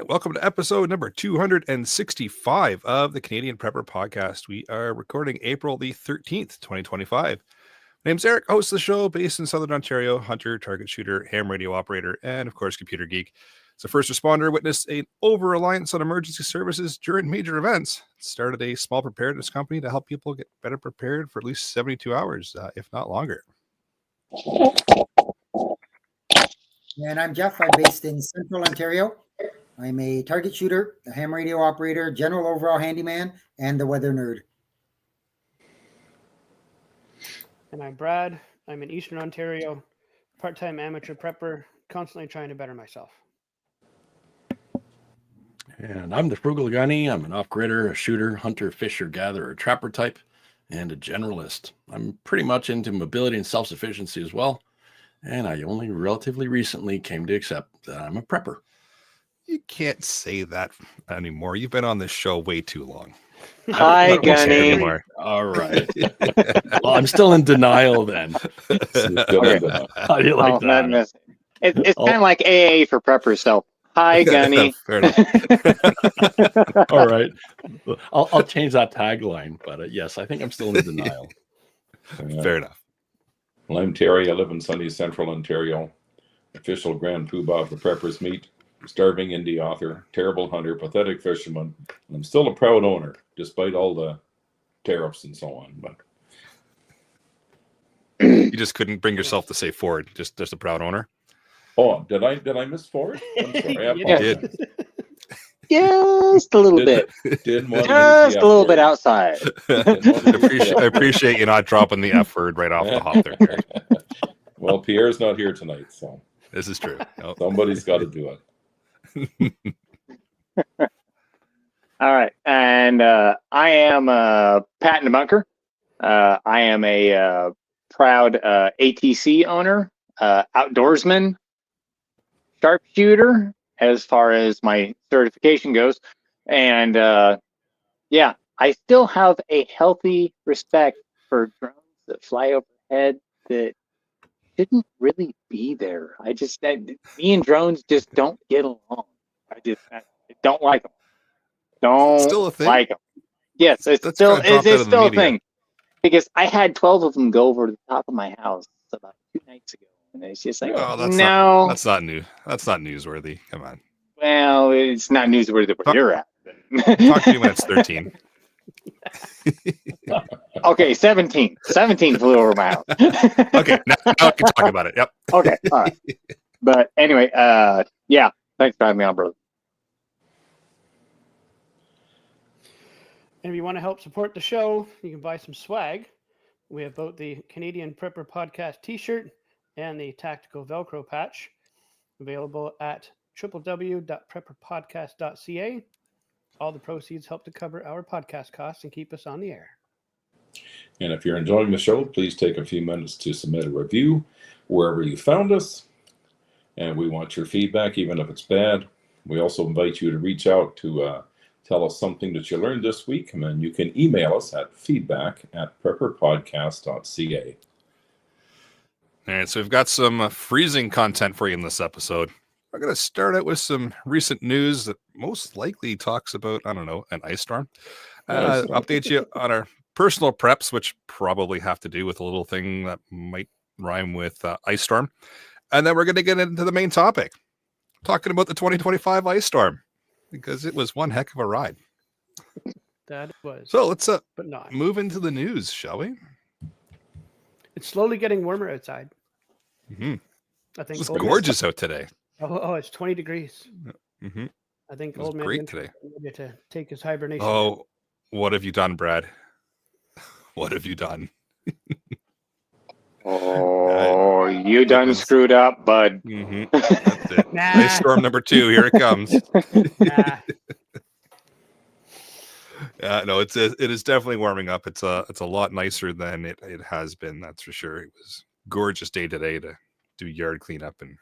Welcome to episode number 265 of the Canadian Prepper Podcast. We are recording April the 13th, 2025. My name's Eric, host of the show, based in Southern Ontario, hunter, target shooter, ham radio operator, and of course, computer geek. As a first responder, witnessed an over-reliance on emergency services during major events. Started a small preparedness company to help people get better prepared for at least 72 hours, if not longer. And I'm Jeff. I'm based in Central Ontario. I'm a target shooter, a ham radio operator, general overall handyman, and the weather nerd. And I'm Brad. I'm in Eastern Ontario, part-time amateur prepper, constantly trying to better myself. And I'm the Frugal Gunny. I'm an off-grider, a shooter, hunter, fisher, gatherer, trapper type, and a generalist. I'm pretty much into mobility and self-sufficiency as well. And I only relatively recently came to accept that I'm a prepper. You can't say that anymore. You've been on this show way too long. Hi, Gunny. All right. Well, I'm still in denial then. Okay. How do you like that? It's kind of like AA for preppers. So, hi, Gunny. Fair enough. All right. I'll change that tagline. But yes, I think I'm still in denial. Fair enough. Well, I'm Terry. I live in sunny Central Ontario. Official Grand Poobah for Preppers Meet. Starving indie author, terrible hunter, pathetic fisherman. And I'm still a proud owner, despite all the tariffs and so on. But You just couldn't bring yourself to say Ford. Just a proud owner. oh, did I miss Ford? I'm sorry. I You apologize. did. Just a little bit. Didn't want to Just a little bit outside. I appreciate you not dropping the F word right off the hop there, Terry. Well, Pierre's not here tonight, so This is true. Nope. somebody's got to do it. All right. And I am Pat and Bunker. I am a proud ATC owner, outdoorsman, sharpshooter, as far as my certification goes. And yeah, I still have a healthy respect for drones that fly overhead that shouldn't really be there. Me and drones just don't get along. I don't like them. Don't Still a thing? like them. Yes, That's it's still kinda dropped out of the still a media. thing. Because I had 12 of them go over the top of my house about 2 nights ago, and it's just like, Oh, no. that's not new. That's not newsworthy. Come on. Well, it's not newsworthy where you're at. Talk to me when it's 13. Okay, 17. 17 flew over my house. Okay, now we can talk about it. Yep. Okay, all right. But anyway, yeah, thanks for having me on, brother. And if you want to help support the show, you can buy some swag. We have both the Canadian Prepper Podcast t-shirt and the Tactical Velcro patch available at www.prepperpodcast.ca. All the proceeds help to cover our podcast costs and keep us on the air. And if you're enjoying the show, please take a few minutes to submit a review wherever you found us. And we want your feedback, even if it's bad. We also invite you to reach out to tell us something that you learned this week. And then you can email us at feedback@prepperpodcast.ca. All right, so we've got some freezing content for you in this episode. We're going to start out with some recent news that most likely talks about, I don't know, an ice storm. Update you on our personal preps, which probably have to do with a little thing that might rhyme with ice storm. And then we're going to get into the main topic, talking about the 2025 ice storm, because it was one heck of a ride. That was. So let's but not. move into the news, shall we? It's slowly getting warmer outside. Mm-hmm. I think It's Old Man- gorgeous out today. Oh, it's 20 degrees. Mm-hmm. I think It was Old Man great Winter today. needed to take his hibernation. Oh, what have you done, Brad? What have you done? Oh, you done screwed up, bud. Mm-hmm. That's it. Nah. Ice storm number 2. Here it comes. Nah. No, it is definitely warming up. It's a lot nicer than it has been. That's for sure. It was a gorgeous day today to do yard cleanup and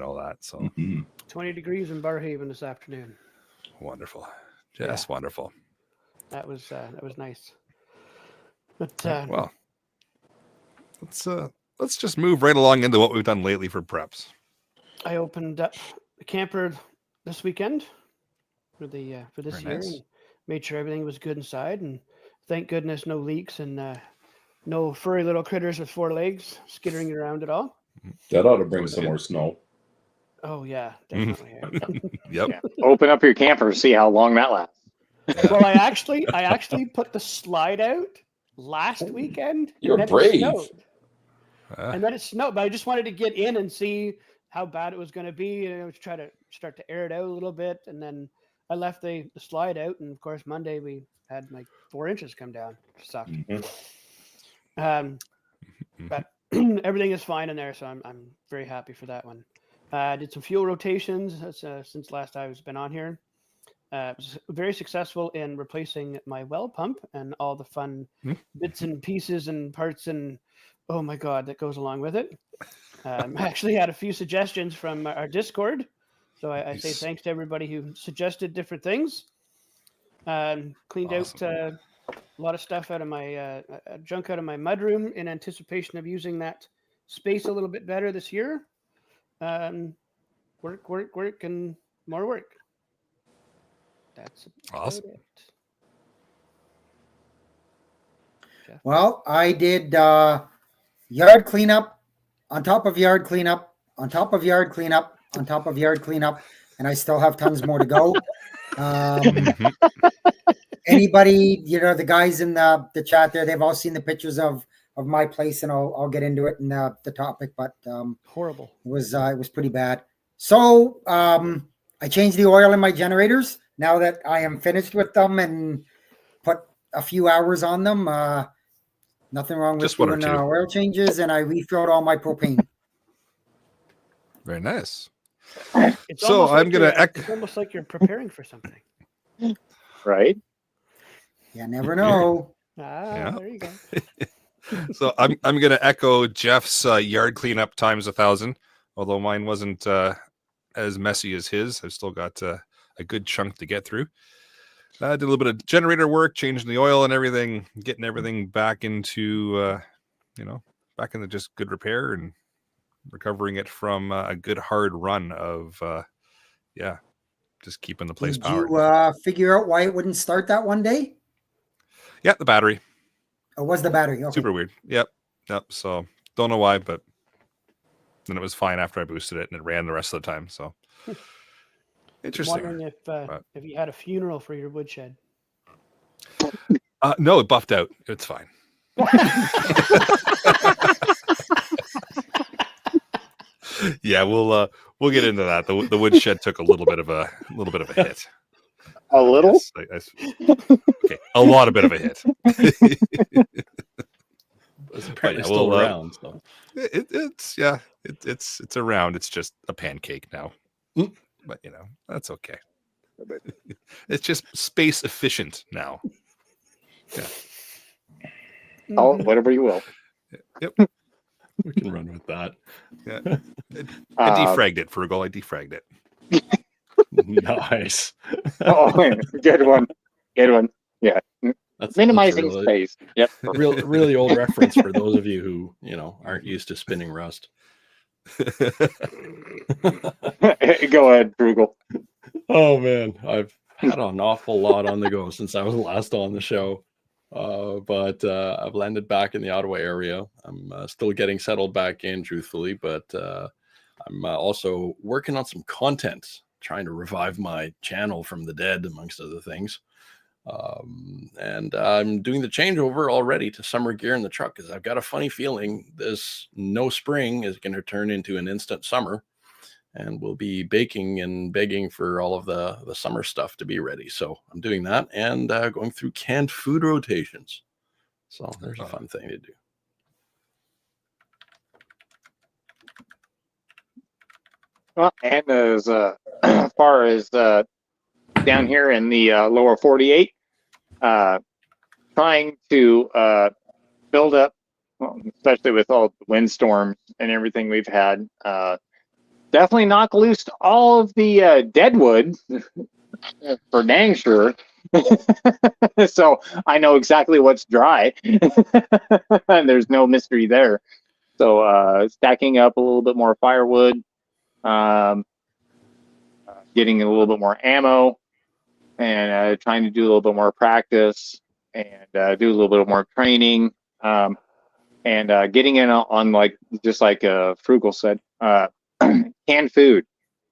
all that. So 20 degrees in Barhaven this afternoon. wonderful, just wonderful. That was nice. But Well, let's just move right along into what we've done lately for preps. I opened up the camper this weekend for this Very year, nice. and made sure everything was good inside. And thank goodness, no leaks and no furry little critters with 4 legs skittering around at all. That ought to bring Always some good. more snow. Oh yeah, Mhm. definitely. Yep. Yeah. Open up your camper, see how long that lasts. Yeah. Well, I actually put the slide out last weekend. You're and then brave. It snowed. Ah, And then it snowed, but I just wanted to get in and see how bad it was going to be, and try to start to air it out a little bit. And then I left the slide out, and of course Monday we had like 4 inches come down. Sucked. Mhm. But everything is fine in there, so I'm very happy for that one. Did some fuel rotations since last I've been on here. Was very successful in replacing my well pump and all the fun bits and pieces and parts and oh my god that goes along with it. I actually had a few suggestions from our Discord, so I say Nice. thanks to everybody who suggested different things. Cleaned out a lot of stuff out of my junk out of my mudroom in anticipation of using that space a little bit better this year. Work, and more work. That's Awesome. about it. Jeff? Well, I did yard cleanup on top of yard cleanup on top of yard cleanup on top of yard cleanup, and I still have tons more to go. Mhm. Anybody, the guys in the chat there, they've all seen the pictures of my place, and I'll get into it in the topic, but Horrible. it was pretty bad. So I changed the oil in my generators now that I am finished with them and put a few hours on them. Nothing wrong with Just one or doing two. oil changes, and I refilled all my propane. Very nice. It's So almost I'm like gonna you're- ec- It's almost like you're preparing for something. Right? You never know. Yeah. There you go. So I'm gonna echo Jeff's yard cleanup times 1,000. Although mine wasn't as messy as his, I've still got a good chunk to get through. I did a little bit of generator work, changing the oil and everything, getting everything back into back into just good repair and recovering it from a good hard run of just keeping the place Did powered. you figure out why it wouldn't start that one day? Yeah, the battery. Or was the battery? Okay. Super weird. Yep. So don't know why, but then it was fine after I boosted it and it ran the rest of the time. So I'm interesting. wondering if you had a funeral for your woodshed. No, it buffed out. It's fine. Yeah, we'll get into that. The woodshed took a little bit of a hit. A little? Yes, okay, a lot of bit of a hit. It's apparently yeah, still well, around. So. It's around. It's just a pancake now. Mm. But that's okay. It's just space efficient now. Yeah. Oh, Mhm. whatever you will. Yep. We can run with that. Yeah. I defragged it, Frugal. I defragged it. Nice. Oh, good one. Good one. Yeah. That's Minimizing really, space. Yep. really old reference for those of you who aren't used to spinning rust. Go ahead, Frugal. Oh man, I've had an awful lot on the go since I was last on the show. But I've landed back in the Ottawa area. I'm still getting settled back in, truthfully, but I'm also working on some content, trying to revive my channel from the dead, amongst other things. And I'm doing the changeover already to summer gear in the truck because I've got a funny feeling this no spring is going to turn into an instant summer. And we'll be baking and begging for all of the summer stuff to be ready. So I'm doing that and going through canned food rotations. So there's a fun thing to do. Well, and as far as down here in the lower 48, trying to build up, well, especially with all the windstorms and everything we've had, definitely knock loose all of the deadwood for dang sure. So I know exactly what's dry, and there's no mystery there. So stacking up a little bit more firewood, getting a little bit more ammo, and trying to do a little bit more practice, and do a little bit more training, and getting in on like just like Frugal said, canned food.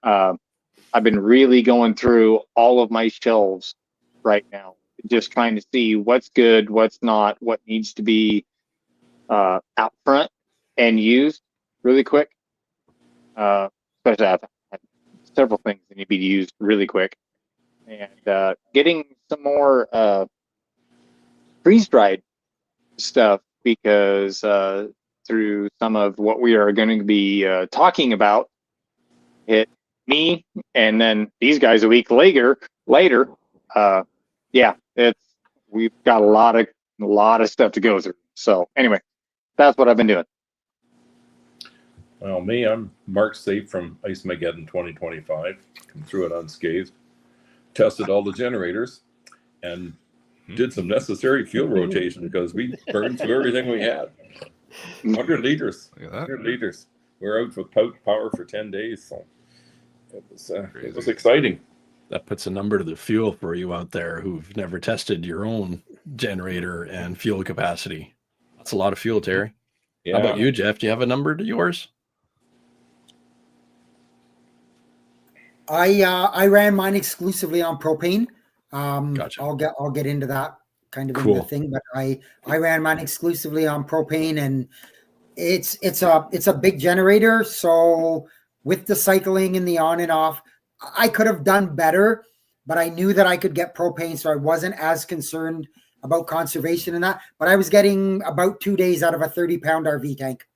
I've been really going through all of my shelves right now, just trying to see what's good, what's not, what needs to be out front and used really quick. Especially I've had several things that need to be used really quick, and getting some more freeze-dried stuff, because through some of what we are going to be talking about, it me and then these guys a week later. Yeah, we've got a lot of stuff to go through. So anyway, that's what I've been doing. Well, me, I'm marked safe from Ice Mageddon 2025. Come through it unscathed. Tested all the generators and did some necessary fuel rotation because we burned through everything we had. 100 liters. Look at that. 100 liters. We're out with power for 10 days, so it was exciting. That puts a number to the fuel for you out there who've never tested your own generator and fuel capacity. That's a lot of fuel, Terry. Yeah. How about you, Jeff? Do you have a number to yours? I ran mine exclusively on propane. Gotcha. I'll get into that kind of in Cool. the thing, but I ran mine exclusively on propane, and it's a big generator. So with the cycling and the on and off, I could have done better, but I knew that I could get propane, so I wasn't as concerned about conservation and that. But I was getting about 2 days out of a 30-pound RV tank.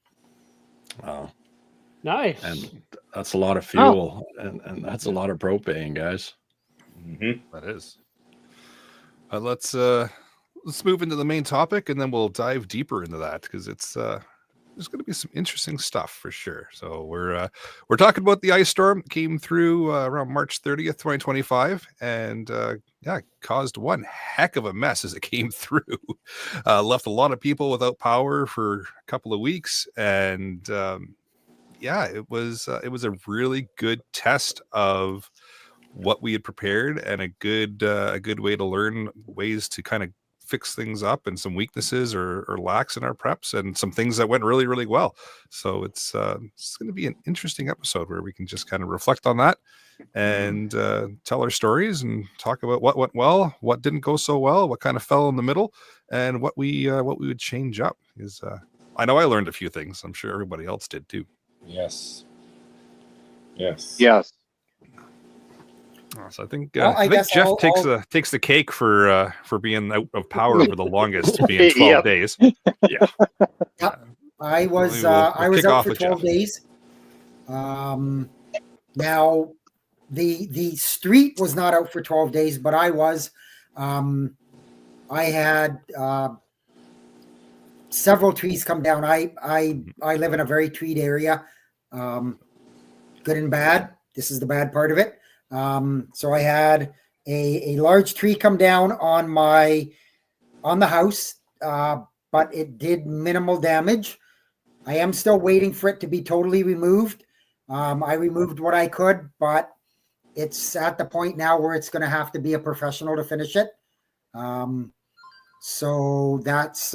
Wow. Nice. And that's a lot of fuel, and that's a lot of propane, guys. Mm-hmm. That is. Let's move into the main topic, and then we'll dive deeper into that, because it's there's going to be some interesting stuff for sure. So we're talking about the ice storm that came through around March 30th, 2025, and caused one heck of a mess as it came through. Left a lot of people without power for a couple of weeks, and it was a really good test of what we had prepared, and a good way to learn ways to kind of fix things up, and some weaknesses or lacks in our preps, and some things that went really, really well. So it's going to be an interesting episode where we can just kind of reflect on that and tell our stories and talk about what went well, what didn't go so well, what kind of fell in the middle, and what we would change up. Because I know I learned a few things. I'm sure everybody else did too. Yes. So I think Well, I guess Jeff I'll- takes the cake for being out of power for the longest, being 12 days. Yeah. I was We'll I was kick out off for with 12 Jeff. days. Now the street was not out for 12 days, but I was. I had several trees come down. I live in a very treed area, good and bad. This is the bad part of it. So I had a large tree come down on the house, but it did minimal damage. I am still waiting for it to be totally removed. I removed what I could, but it's at the point now where it's going to have to be a professional to finish it. So that's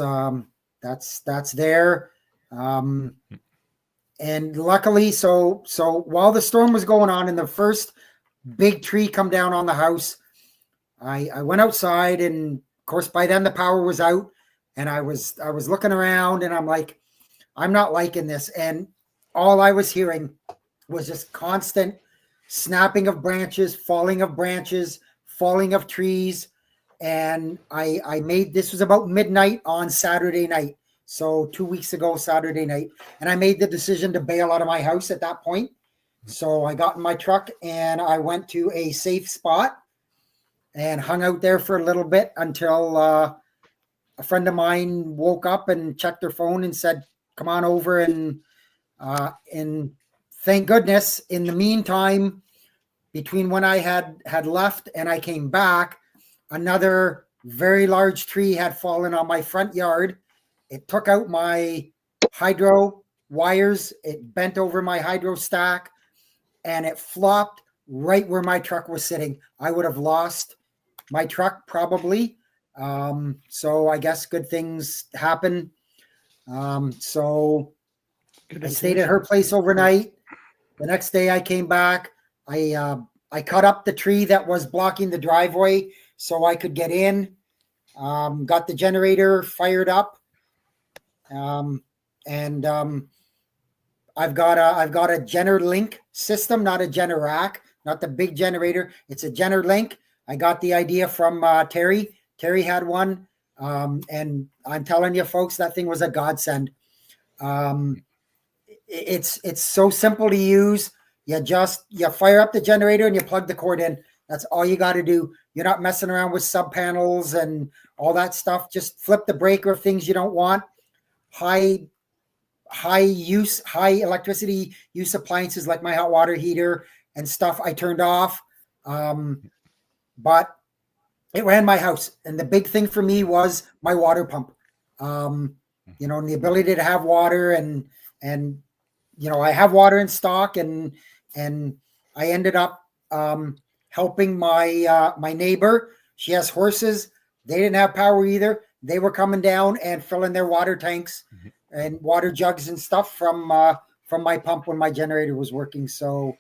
there. And luckily, so while the storm was going on and the first big tree come down on the house, I went outside, and of course by then the power was out, and I was looking around, and I'm like, I'm not liking this. And all I was hearing was just constant snapping of branches, falling of trees. And I made, this was about midnight on Saturday night. So 2 weeks ago, Saturday night. And I made the decision to bail out of my house at that point. So I got in my truck and I went to a safe spot and hung out there for a little bit until a friend of mine woke up and checked her phone and said, come on over. And thank goodness, in the meantime, between when I had left and I came back, another very large tree had fallen on my front yard. It took out my hydro wires. It bent over my hydro stack, and it flopped right where my truck was sitting. I would have lost my truck probably. So I guess good things happen. So Good I stayed at her intuition. place overnight. The next day I came back. I cut up the tree that was blocking the driveway so I could get in. Got the generator fired up. And I've got a GenerLink system, not a Generac, not the big generator. It's a GenerLink. I got the idea from Terry. Terry had one, and I'm telling you, folks, that thing was a godsend. It's so simple to use. You fire up the generator and you plug the cord in. That's all you got to do. You're not messing around with sub panels and all that stuff. Just flip the breaker of things you don't want. High electricity use appliances like my hot water heater and stuff I turned off. But it ran my house. And the big thing for me was my water pump. And the ability to have water and I have water in stock and I ended up helping my neighbor. She has horses. They didn't have power either. They were coming down and filling their water tanks and water jugs and stuff from my pump when my generator was working. So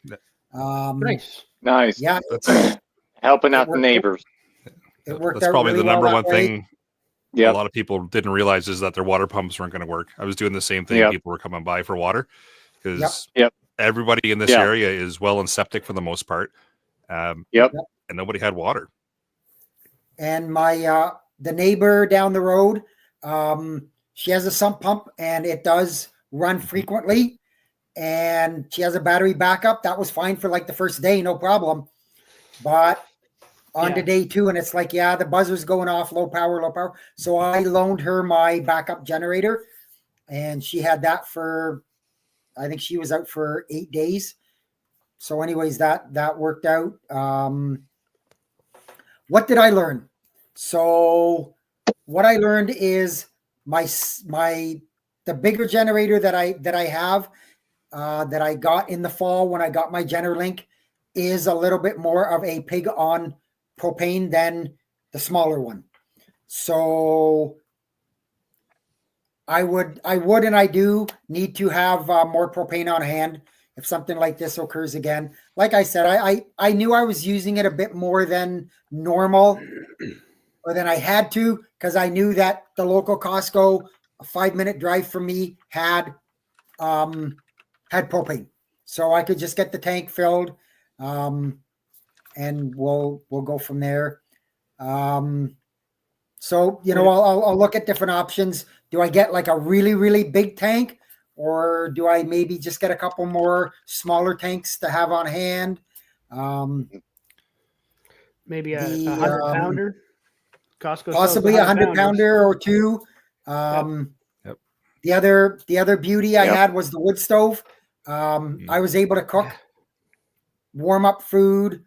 Nice. Nice. yeah, That's Helping out the neighbors. it worked that's out probably really the number well one that way. thing a Yep. lot of people didn't realize is that their water pumps weren't going to work. I was doing the same thing. Yep. People were coming by for water because Yep. everybody in this Yeah. area is well and septic for the most part. Yep. And nobody had water. And my the neighbor down the road, she has a sump pump and it does run frequently. And she has a battery backup. That was fine for like the first day, no problem. But on to day 2, and it's like, the buzzer's going off, low power. So I loaned her my backup generator, and she had that for, I think she was out for 8 days. So anyways, that worked out. What did I learn? So what I learned is the bigger generator that I have, that I got in the fall when I got my GenerLink, is a little bit more of a pig on propane than the smaller one. So I would and I do need to have more propane on hand if something like this occurs again. Like I said, I knew I was using it a bit more than normal, or than I had to, because I knew that the local Costco, a 5-minute drive from me, had propane, so I could just get the tank filled, and we'll go from there. So I'll look at different options. Do I get like a really, really big tank, or do I maybe just get a couple more smaller tanks to have on hand? Maybe a 100-pounder. Costco Possibly a 100-pounder or 2. Yep. The other beauty I had was the wood stove. I was able to cook, warm up food,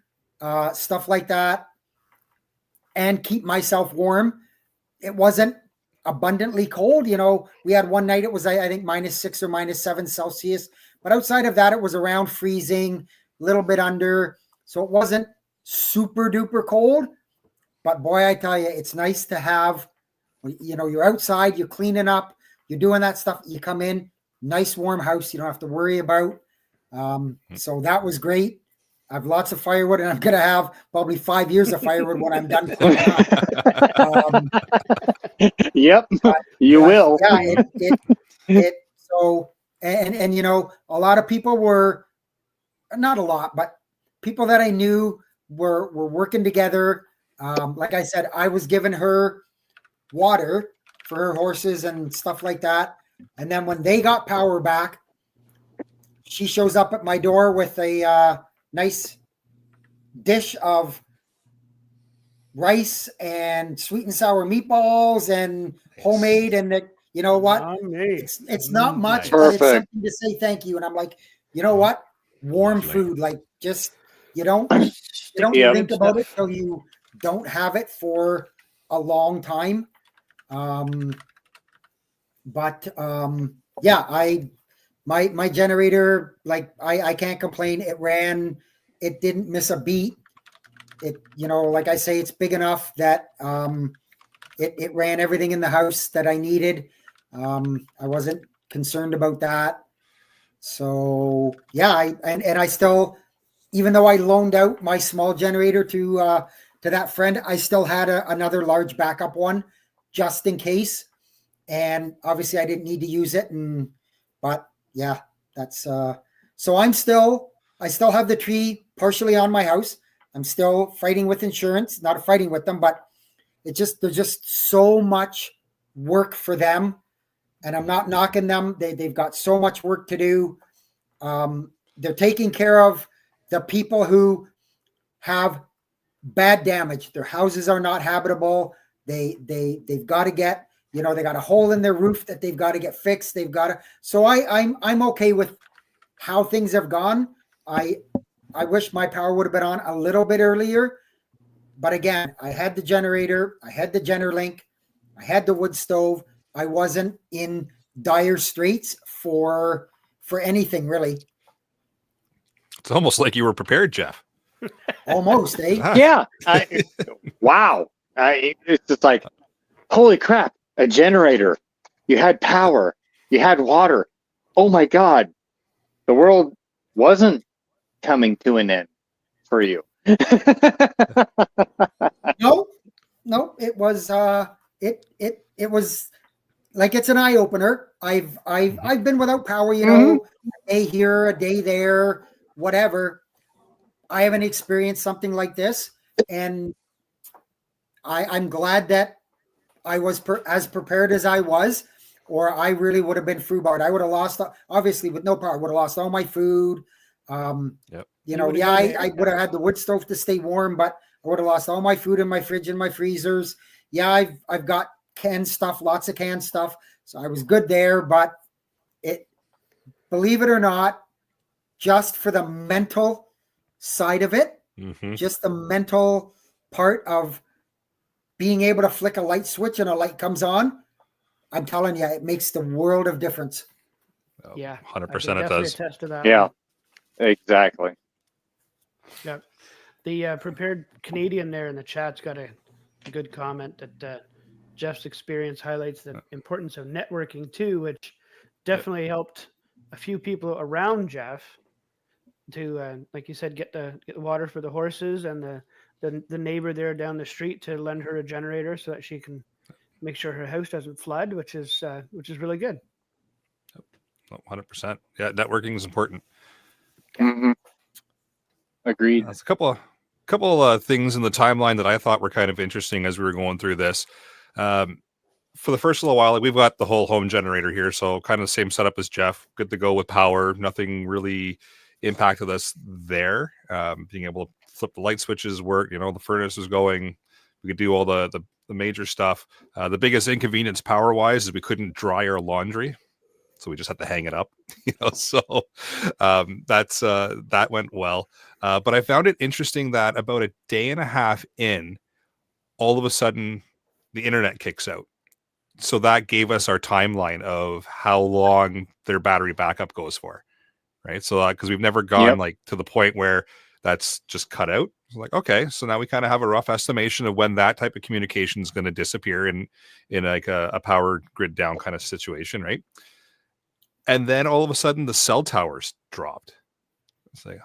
stuff like that, and keep myself warm. It wasn't abundantly cold. We had one night it was, I think, -6 or -7 Celsius, but outside of that, it was around freezing, a little bit under. So it wasn't super duper cold, but boy, I tell you, it's nice to have, you're outside, you're cleaning up, you're doing that stuff. You come in, nice warm house. You don't have to worry about. So that was great. I have lots of firewood, and I'm going to have probably 5 years of firewood when I'm done. Yep, you will. Yeah, so, and a lot of people were, not a lot, but people that I knew were working together. Like I said, I was giving her water for her horses and stuff like that. And then when they got power back, she shows up at my door with a nice dish of rice and sweet and sour meatballs and homemade. And you know what? It's not much, but it's something to say thank you. And I'm like, you know what? Warm food, like just you don't think about it till you don't have it for a long time. But my generator, like I can't complain. It ran it didn't miss a beat. It, like I say, it's big enough that it ran everything in the house that I needed. I wasn't concerned about that. So yeah, I still, even though I loaned out my small generator to that friend, I still had another large backup one just in case. And obviously I didn't need to use it. But yeah, that's so I still have the tree partially on my house. I'm still fighting with insurance, not fighting with them, but there's just so much work for them. And I'm not knocking them. They've got so much work to do. They're taking care of the people who have bad damage. Their houses are not habitable. They've got to get, they got a hole in their roof that they've got to get fixed. They've got to. So I'm okay with how things have gone. I wish my power would have been on a little bit earlier, but again, I had the generator, I had the Generlink, I had the wood stove. I wasn't in dire straits for anything really. It's almost like you were prepared, Jeff. Almost, eh? Yeah. Wow. It's just like, holy crap, a generator. You had power. You had water. Oh my God. The world wasn't coming to an end for you. No, it was it was like, it's an eye opener. I've been without power, a day here, a day there, whatever. I haven't experienced something like this, and I'm glad that I was as prepared as I was, or I really would have been foobarred. I would have lost, obviously, with no power, I would have lost all my food. Yep. I would have had the wood stove to stay warm, but I would have lost all my food in my fridge and my freezers. Yeah, I've got canned stuff, lots of canned stuff. So I was good there, but believe it or not, just for the mental side of it, just the mental part of being able to flick a light switch and a light comes on, I'm telling you, it makes the world of difference. Yeah, 100% it does. Attest to that. Yeah, exactly. Yeah. The prepared Canadian there in the chat's got a good comment that Jeff's experience highlights the importance of networking too, which definitely helped a few people around Jeff to, like you said, get the water for the horses, and the neighbor there down the street to lend her a generator so that she can make sure her house doesn't flood, which is really good. 100%. Yeah, networking is important. Agreed. That's a couple things in the timeline that I thought were kind of interesting as we were going through this. For the first little while, we've got the whole home generator here, so kind of the same setup as Jeff. Good to go with power. Nothing really impacted us there. Being able to flip the light switches work. The furnace was going. We could do all the major stuff. The biggest inconvenience power-wise is we couldn't dry our laundry, so we just had to hang it up. So that went well. But I found it interesting that about a day and a half in, all of a sudden, the internet kicks out. So that gave us our timeline of how long their battery backup goes for, right? So because we've never gone like to the point where that's just cut out. It's like, okay, so now we kind of have a rough estimation of when that type of communication is going to disappear in like a power grid down kind of situation, right? And then all of a sudden the cell towers dropped. It's like,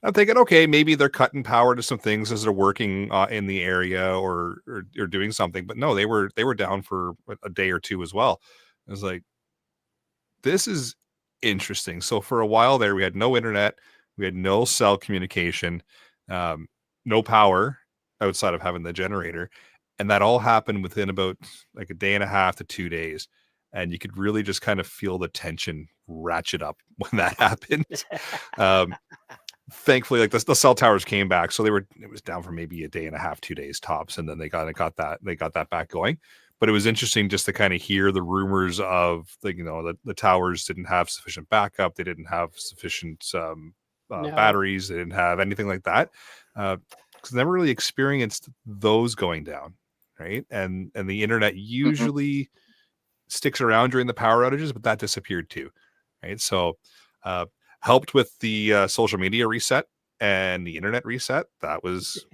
I'm thinking, okay, maybe they're cutting power to some things as they're working in the area or doing something. But no, they were down for a day or two as well. I was like, this is interesting. So for a while there, we had no internet, we had no cell communication, no power outside of having the generator. And that all happened within about like a day and a half to 2 days. And you could really just kind of feel the tension ratchet up when that happened. Thankfully, like the cell towers came back, so it was down for maybe a day and a half, 2 days tops, and then they got that back going. But it was interesting just to kind of hear the rumors of the towers didn't have sufficient backup, they didn't have sufficient batteries, they didn't have anything like that, because I never really experienced those going down, right? And the internet usually sticks around during the power outages, but that disappeared too, right? So Helped with the social media reset and the internet reset. That was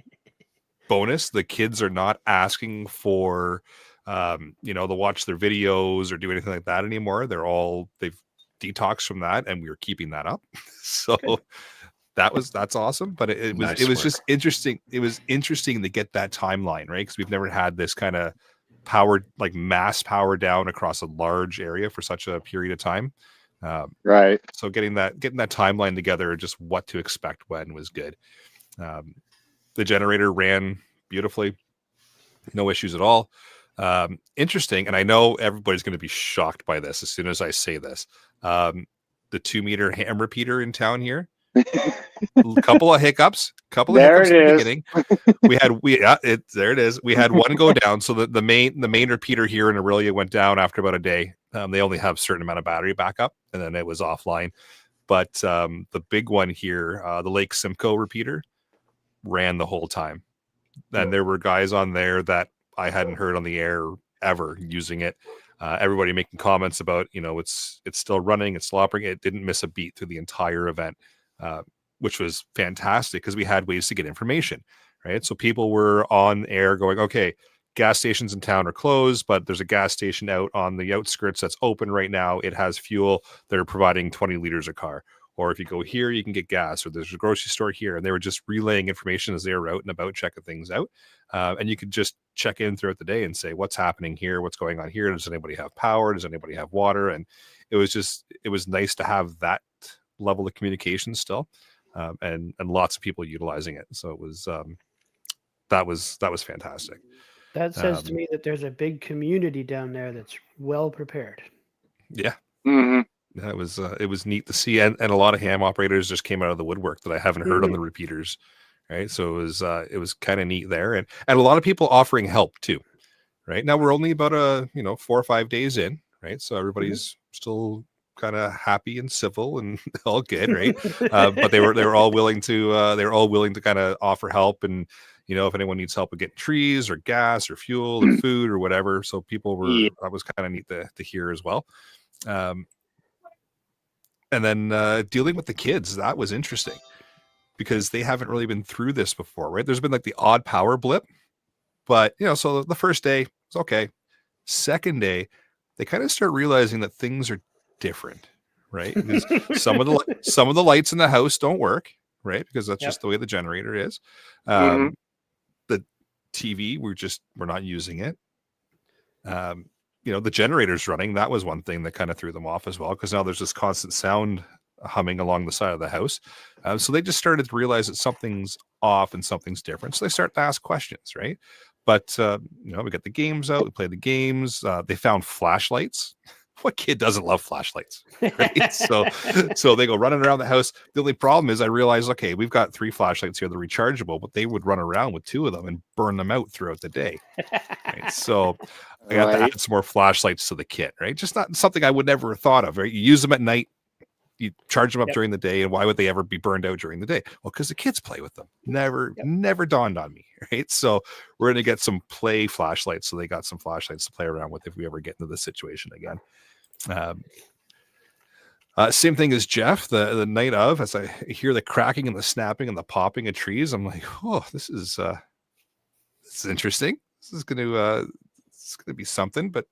bonus. The kids are not asking for, to watch their videos or do anything like that anymore. They've detoxed from that, and we were keeping that up. So Good. that's awesome. But it was Nice work. just interesting. It was interesting to get that timeline, right? Because we've never had this kind of mass power down across a large area for such a period of time. Right. So getting that timeline together, just what to expect when, was good. The generator ran beautifully, no issues at all. Interesting, and I know everybody's going to be shocked by this as soon as I say this. The 2-meter ham repeater in town here, couple of hiccups There in it the is. beginning. There it is. We had one go down, so the main repeater here in Aurelia went down after about a day. They only have a certain amount of battery backup, and then it was offline. But the big one here, the Lake Simcoe repeater, ran the whole time. And there were guys on there that I hadn't heard on the air ever using it. Everybody making comments about, it's still running, it's still operating. It didn't miss a beat through the entire event, which was fantastic because we had ways to get information, right? So people were on air going, okay, gas stations in town are closed, but there's a gas station out on the outskirts that's open right now. It has fuel. They're providing 20 liters a car. Or if you go here, you can get gas, or there's a grocery store here. And they were just relaying information as they were out and about, checking things out. And you could just check in throughout the day and say, what's happening here? What's going on here? Does anybody have power? Does anybody have water? And it was nice to have that level of communication still, and lots of people utilizing it. So it was, that was fantastic. That says to me that there's a big community down there that's well prepared. Yeah. Mm-hmm. It was neat to see, and a lot of ham operators just came out of the woodwork that I haven't heard on the repeaters, right? So it was kind of neat there, and a lot of people offering help too, right? Now we're only about 4 or 5 days in, right? So everybody's still kind of happy and civil and all good, right? But they were all willing to kind of offer help, and if anyone needs help with getting trees or gas or fuel or food or whatever. So people were that was kind of neat to hear as well. And then dealing with the kids, that was interesting because they haven't really been through this before, right? There's been like the odd power blip, but so the first day was okay. Second day, they kind of start realizing that things are different, right? Because some of the lights in the house don't work, right? Because that's just the way the generator is. The TV, we're not using it. The generator's running. That was one thing that kind of threw them off as well, because now there's this constant sound humming along the side of the house. So they just started to realize that something's off and something's different. So they start to ask questions, right? But, we got the games out. We played the games. They found flashlights. What kid doesn't love flashlights, right? So they go running around the house. The only problem is I realized, okay, we've got 3 flashlights here, they're rechargeable, but they would run around with 2 of them and burn them out throughout the day. Right? So I got to add some more flashlights to the kit, right? Just not something I would never have thought of, right? You use them at night, you charge them up during the day, and why would they ever be burned out during the day? Well, because the kids play with them. Never dawned on me, right? So we're going to get some play flashlights. So they got some flashlights to play around with if we ever get into this situation again. Same thing as Jeff, the night of, as I hear the cracking and the snapping and the popping of trees, I'm like, oh, this is interesting. This is going to be something. But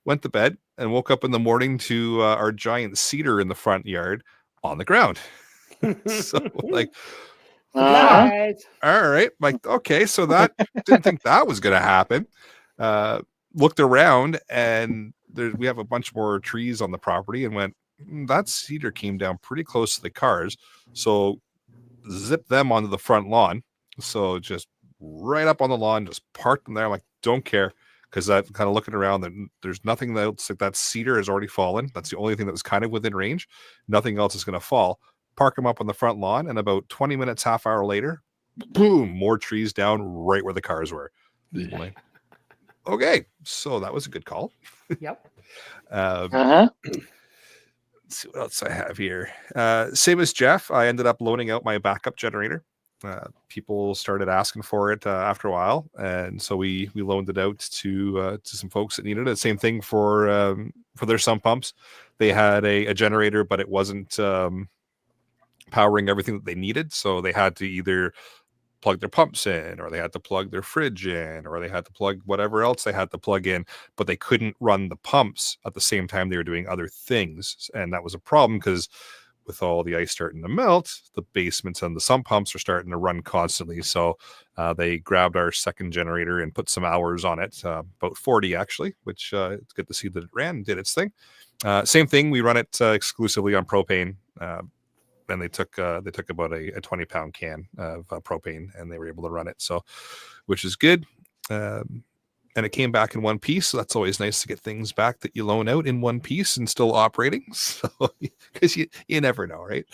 went to bed and woke up in the morning to our giant cedar in the front yard on the ground. So like, all right, like, okay, so that didn't think that was going to happen. Looked around, and we have a bunch more trees on the property, and went, that cedar came down pretty close to the cars, so zip them onto the front lawn. So just right up on the lawn, just parked them there. I'm like, don't care, because I'm kind of looking around, there's nothing else. Like, that cedar has already fallen. That's the only thing that was kind of within range. Nothing else is going to fall. Park them up on the front lawn, and about 20 minutes, half hour later, boom, more trees down right where the cars were. Like, okay, so that was a good call. Yep. Let's see what else I have here. Same as Jeff, I ended up loaning out my backup generator. People started asking for it after a while, and so we loaned it out to some folks that needed it. Same thing for their sump pumps. They had a generator, but it wasn't powering everything that they needed. So they had to either plug their pumps in, or they had to plug their fridge in, or they had to plug whatever else they had to plug in, but they couldn't run the pumps at the same time they were doing other things. And that was a problem because with all the ice starting to melt, the basements and the sump pumps are starting to run constantly. So they grabbed our second generator and put some hours on it, about 40 actually, which it's good to see that it ran and did its thing. Same thing, we run it exclusively on propane. And they took about a 20-pound can of propane, and they were able to run it. So, which is good. And it came back in one piece. So that's always nice to get things back that you loan out in one piece and still operating. So, because you never know, right?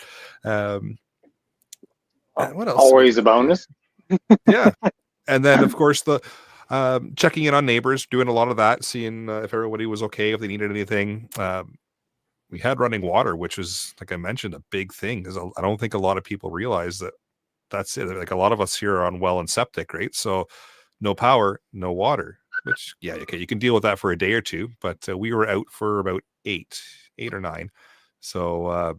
What else? Always a bonus. Yeah. And then, of course, the checking in on neighbors, doing a lot of that, seeing if everybody was okay, if they needed anything. We had running water, which was, like I mentioned, a big thing, because I don't think a lot of people realize that that's it. Like, a lot of us here are on well and septic, right? So no power, no water, which, yeah, okay, you can deal with that for a day or two, but we were out for about eight or nine. So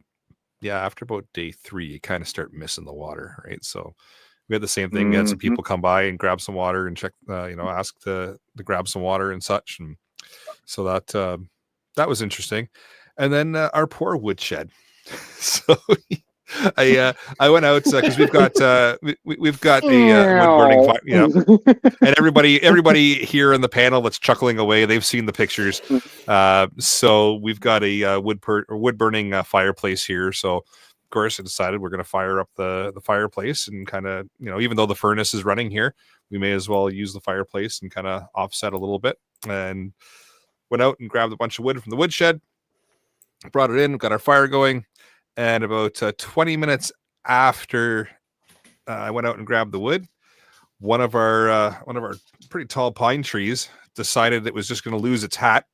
yeah, after about day 3, you kind of start missing the water, right? So we had the same thing. We had some people come by and grab some water and check, ask to grab some water and such. And so that was interesting. And then our poor woodshed. So I went out because we've got we've got a wood burning fire. Yeah, and everybody here in the panel that's chuckling away, they've seen the pictures. So we've got a wood burning fireplace here. So of course I decided we're going to fire up the fireplace, and kind of, even though the furnace is running here, we may as well use the fireplace and kind of offset a little bit. And went out and grabbed a bunch of wood from the woodshed, brought it in, got our fire going. And about 20 minutes after I went out and grabbed the wood, one of our pretty tall pine trees decided it was just going to lose its hat,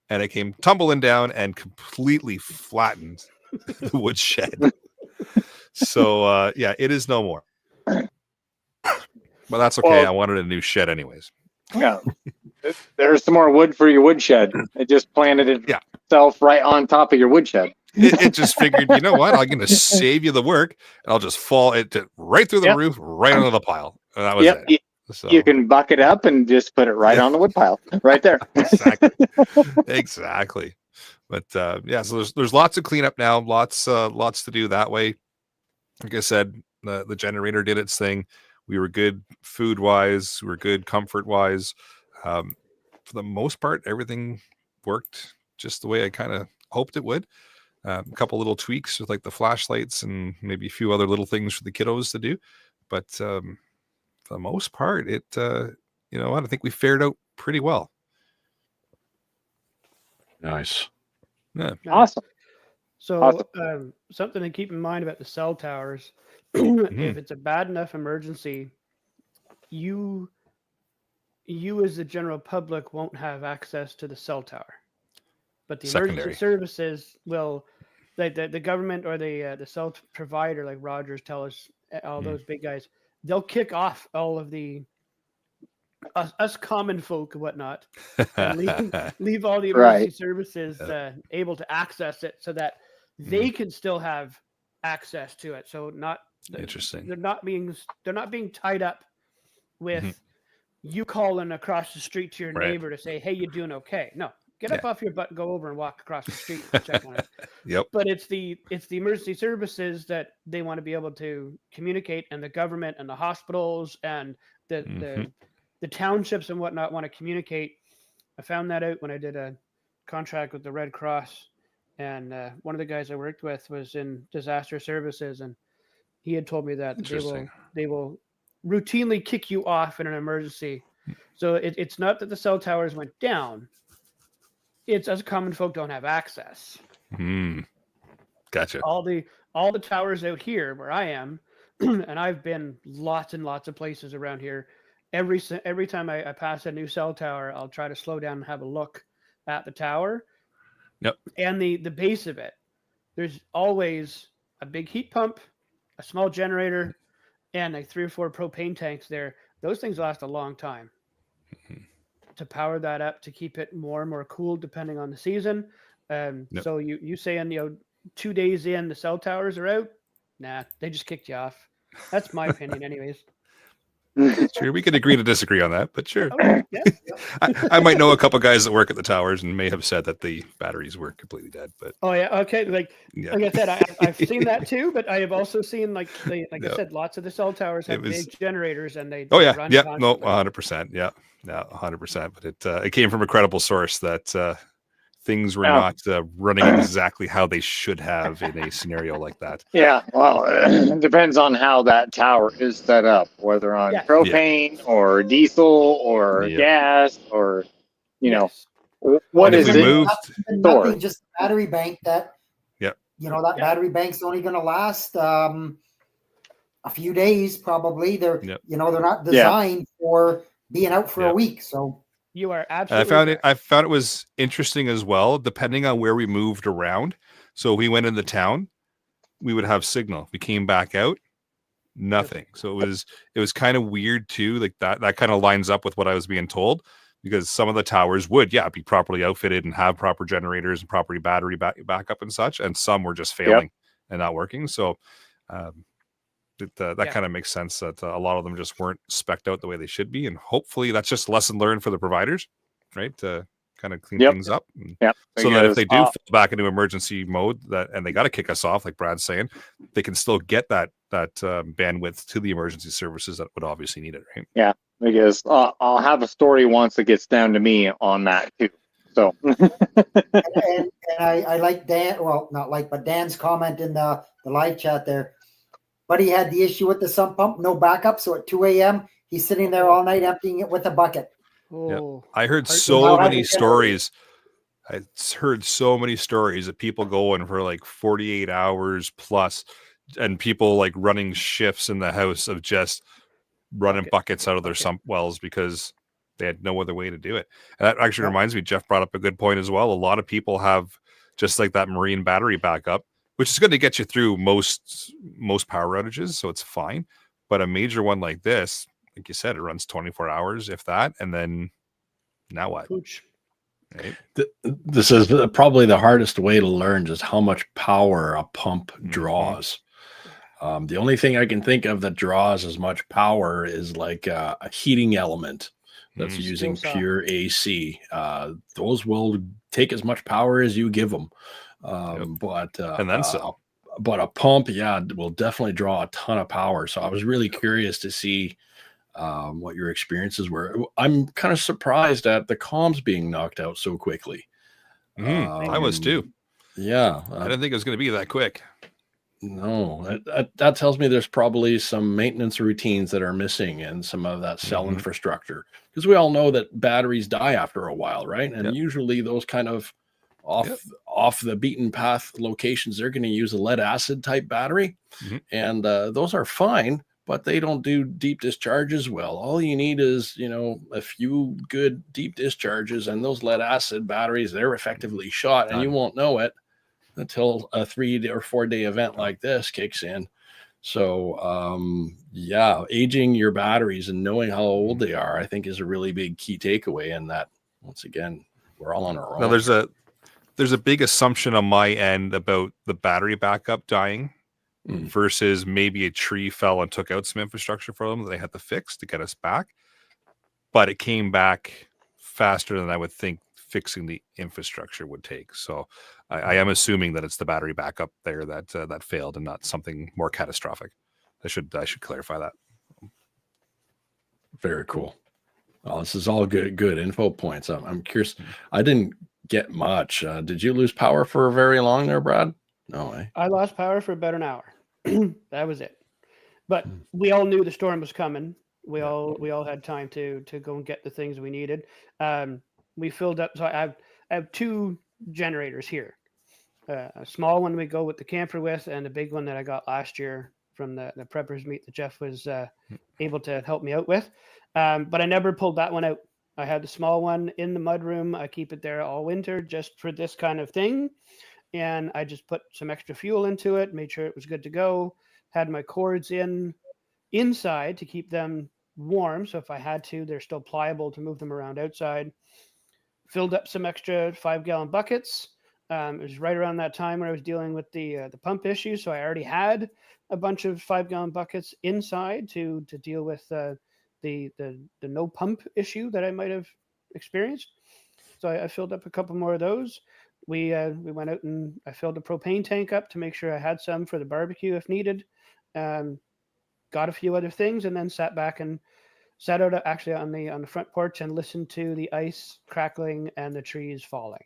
and it came tumbling down and completely flattened the woodshed. So yeah, it is no more. But that's okay. Well, I wanted a new shed anyways. Yeah. There's some more wood for your woodshed. It just planted itself right on top of your woodshed. It just figured, you know what? I'm going to save you the work, and I'll just fall it right through the roof, right onto the pile. And that was it. So, you can buck it up and just put it right on the wood pile, right there. Exactly. But yeah, so there's lots of cleanup now, lots to do that way. Like I said, the generator did its thing. We were good food wise, we were good comfort wise. For the most part, everything worked just the way I kind of hoped it would. A couple little tweaks with like the flashlights and maybe a few other little things for the kiddos to do, but for the most part, it I think we fared out pretty well. Nice. Yeah. Awesome. So something to keep in mind about the cell towers: if it's a bad enough emergency, you as the general public won't have access to the cell tower. But the emergency services will, like the government or the cell provider, like Rogers, TELUS, all those big guys, they'll kick off all of the us common folk and whatnot, and leave all the emergency services able to access it, so that they can still have access to it. So interesting. They're not being tied up with you calling across the street to your neighbor to say, "Hey, you doing okay?" No. Get up off your butt and go over and walk across the street and check on it. Yep. But it's the emergency services that they want to be able to communicate, and the government and the hospitals and the townships and whatnot want to communicate. I found that out when I did a contract with the Red Cross, and one of the guys I worked with was in disaster services, and he had told me that they will routinely kick you off in an emergency. So it's not that the cell towers went down. It's us common folk don't have access. Gotcha. All the towers out here where I am, and I've been lots and lots of places around here. Every time I pass a new cell tower, I'll try to slow down and have a look at the tower. Yep. And the base of it. There's always a big heat pump, a small generator, and like 3 or 4 propane tanks there. Those things last a long time. To power that up, to keep it more and more cool depending on the season. So you saying 2 days in the cell towers are out, Nah, they just kicked you off. That's my opinion, anyways. Sure, we could agree to disagree on that, but sure. Okay, yeah. I might know a couple guys that work at the towers and may have said that the batteries were completely dead, but Oh yeah, okay. Like yeah. I said, I've seen that too, but I have also seen like I Yeah. said, lots of the cell towers It have was- big generators and they Oh yeah, run yeah, no, constantly. 100%, yeah, 100%. But it came from a credible source that things were Yeah. not running exactly how they should have in a scenario like that. Yeah, well, it depends on how that tower is set up, whether on Yes. propane or diesel or Yep. gas or, you know, Yes. what And if is we it? moved, Nothing, just a battery bank that, Yep. that battery bank's only going to last a few days probably. They're, Yep. they're not designed for being out for a Yep. week. So You are And absolutely I found it was interesting as well, depending on where we moved around. So we went into town, we would have signal. We came back out, nothing. So it was kind of weird too. Like that kind of lines up with what I was being told, because some of the towers would, be properly outfitted and have proper generators and proper battery backup and such, and some were just failing and not working. So that kind of makes sense that a lot of them just weren't spec'd out the way they should be, and hopefully that's just a lesson learned for the providers, right? To kind of clean things up. And so that if they do fall back into emergency mode, and they got to kick us off, like Brad's saying, they can still get that bandwidth to the emergency services that would obviously need it, right? Yeah, because I'll have a story once it gets down to me on that too. So, and I like Dan. Well, not like, but Dan's comment in the live chat there. But he had the issue with the sump pump, no backup. So at 2 a.m., he's sitting there all night emptying it with a bucket. Oh, I heard Heart- so How many has it stories. I heard so many stories of people going for like 48 hours plus, and people like running shifts in the house of just running buckets out of their sump wells because they had no other way to do it. And that actually reminds me, Jeff brought up a good point as well. A lot of people have just like that marine battery backup, which is going to get you through most power outages, so it's fine. But a major one like this, like you said, it runs 24 hours, if that, and then now what? Pooch. Right? This is probably the hardest way to learn just how much power a pump draws. The only thing I can think of that draws as much power is like a heating element that's using pure AC. Those will take as much power as you give them. But and then some. But a pump, will definitely draw a ton of power. So I was really curious to see what your experiences were. I'm kind of surprised at the comms being knocked out so quickly. I was too. Yeah. I didn't think it was going to be that quick. No, that tells me there's probably some maintenance routines that are missing and some of that cell infrastructure, because we all know that batteries die after a while, right? And usually those kind of off the beaten path locations, they're going to use a lead acid type battery, and those are fine, but they don't do deep discharges well. All you need is a few good deep discharges, and those lead acid batteries, they're effectively shot, and you won't know it until a 3 or 4 day event like this kicks in. So aging your batteries and knowing how old they are, I think, is a really big key takeaway. And that, once again, we're all on our own. Now there's a big assumption on my end about the battery backup dying versus maybe a tree fell and took out some infrastructure for them that they had to fix to get us back, but it came back faster than I would think fixing the infrastructure would take. So I am assuming that it's the battery backup there that failed and not something more catastrophic. I should clarify that. Very cool. Well, this is all good info points. I'm curious. I didn't get much. Did you lose power for very long there, Brad? No way. I lost power for about an hour. That was it. But we all knew the storm was coming. We all had time to go and get the things we needed. We filled up. So I have 2 generators here. A small one we go with the camper with, and a big one that I got last year from the preppers meet that Jeff was able to help me out with. But I never pulled that one out. I had the small one in the mudroom. I keep it there all winter just for this kind of thing. And I just put some extra fuel into it, made sure it was good to go. Had my cords inside to keep them warm. So if I had to, they're still pliable to move them around outside. Filled up some extra 5-gallon buckets. It was right around that time when I was dealing with the pump issue, so I already had a bunch of 5-gallon buckets inside to deal with the no pump issue that I might have experienced. So I filled up a couple more of those. We went out and I filled a propane tank up to make sure I had some for the barbecue if needed. Got a few other things, and then sat back and sat out actually on the front porch and listened to the ice crackling and the trees falling.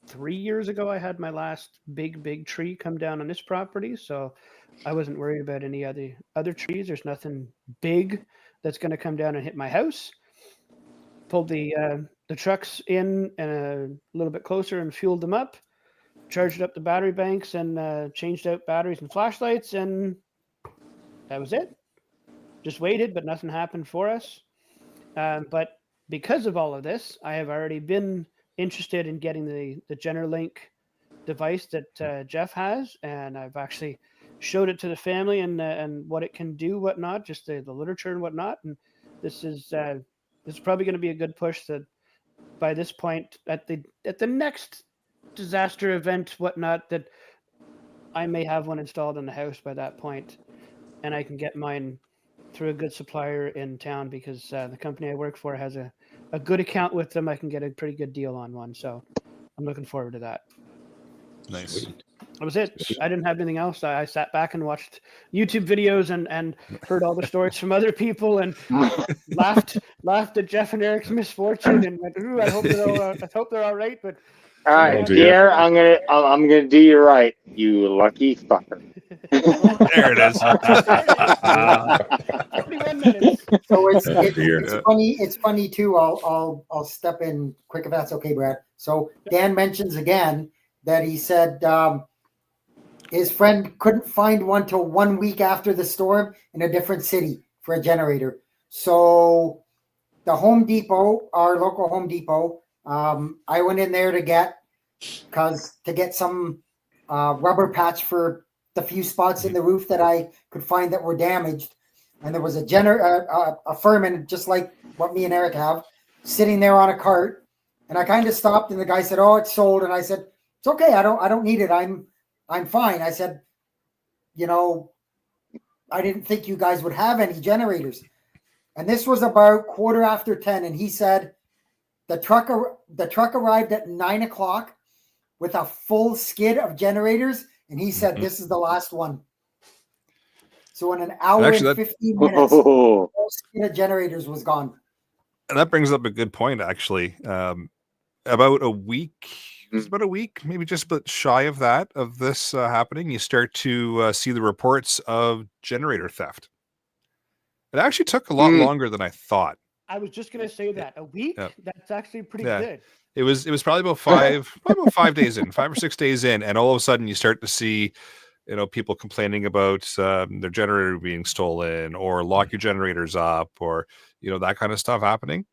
3 years ago, I had my last big tree come down on this property, so I wasn't worried about any other trees. There's nothing big that's going to come down and hit my house. Pulled the trucks in and a little bit closer and fueled them up. Charged up the battery banks and changed out batteries and flashlights, and that was it. Just waited, but nothing happened for us. But because of all of this, I have already been interested in getting the GeneraLink device that Jeff has, and I've actually showed it to the family and what it can do, whatnot, just the literature and whatnot. And this is probably going to be a good push. That by this point, at the next disaster event, whatnot, that I may have one installed in the house by that point, and I can get mine through a good supplier in town, because the company I work for has a good account with them. I can get a pretty good deal on one, so I'm looking forward to that. Nice. Sweet. That was it. I didn't have anything else. I sat back and watched YouTube videos and heard all the stories from other people and laughed at Jeff and Eric's misfortune and went, "Ooh, I hope they're all right." But All right, Oh, dear. Pierre, I'm gonna do you right, you lucky fucker. There it is. 41 minutes. So it's dear. funny. It's funny too. I'll step in quick if that's okay, Brad. So Dan mentions again that he said his friend couldn't find one till 1 week after the storm in a different city for a generator. So the Home Depot, our local Home Depot, I went in there to get some rubber patch for the few spots in the roof that I could find that were damaged. And there was a Furman, just like what me and Eric have, sitting there on a cart. And I kind of stopped, and the guy said, "Oh, it's sold." And I said, "It's okay. I don't need it. I'm fine." I said, I didn't think you guys would have any generators. And this was about 10:15, and he said the truck arrived at 9:00 with a full skid of generators, and he said this is the last one. So in an hour and 15 minutes, the whole skid of generators was gone. And that brings up a good point, actually. About a week, maybe just a bit shy of this happening, you start to see the reports of generator theft. It actually took a lot longer than I thought. I was just going to say that. A week? Yeah. That's actually pretty good. It was probably about 5 days in, 5 or 6 days in, and all of a sudden you start to see, people complaining about their generator being stolen, or lock your generators up, or that kind of stuff happening.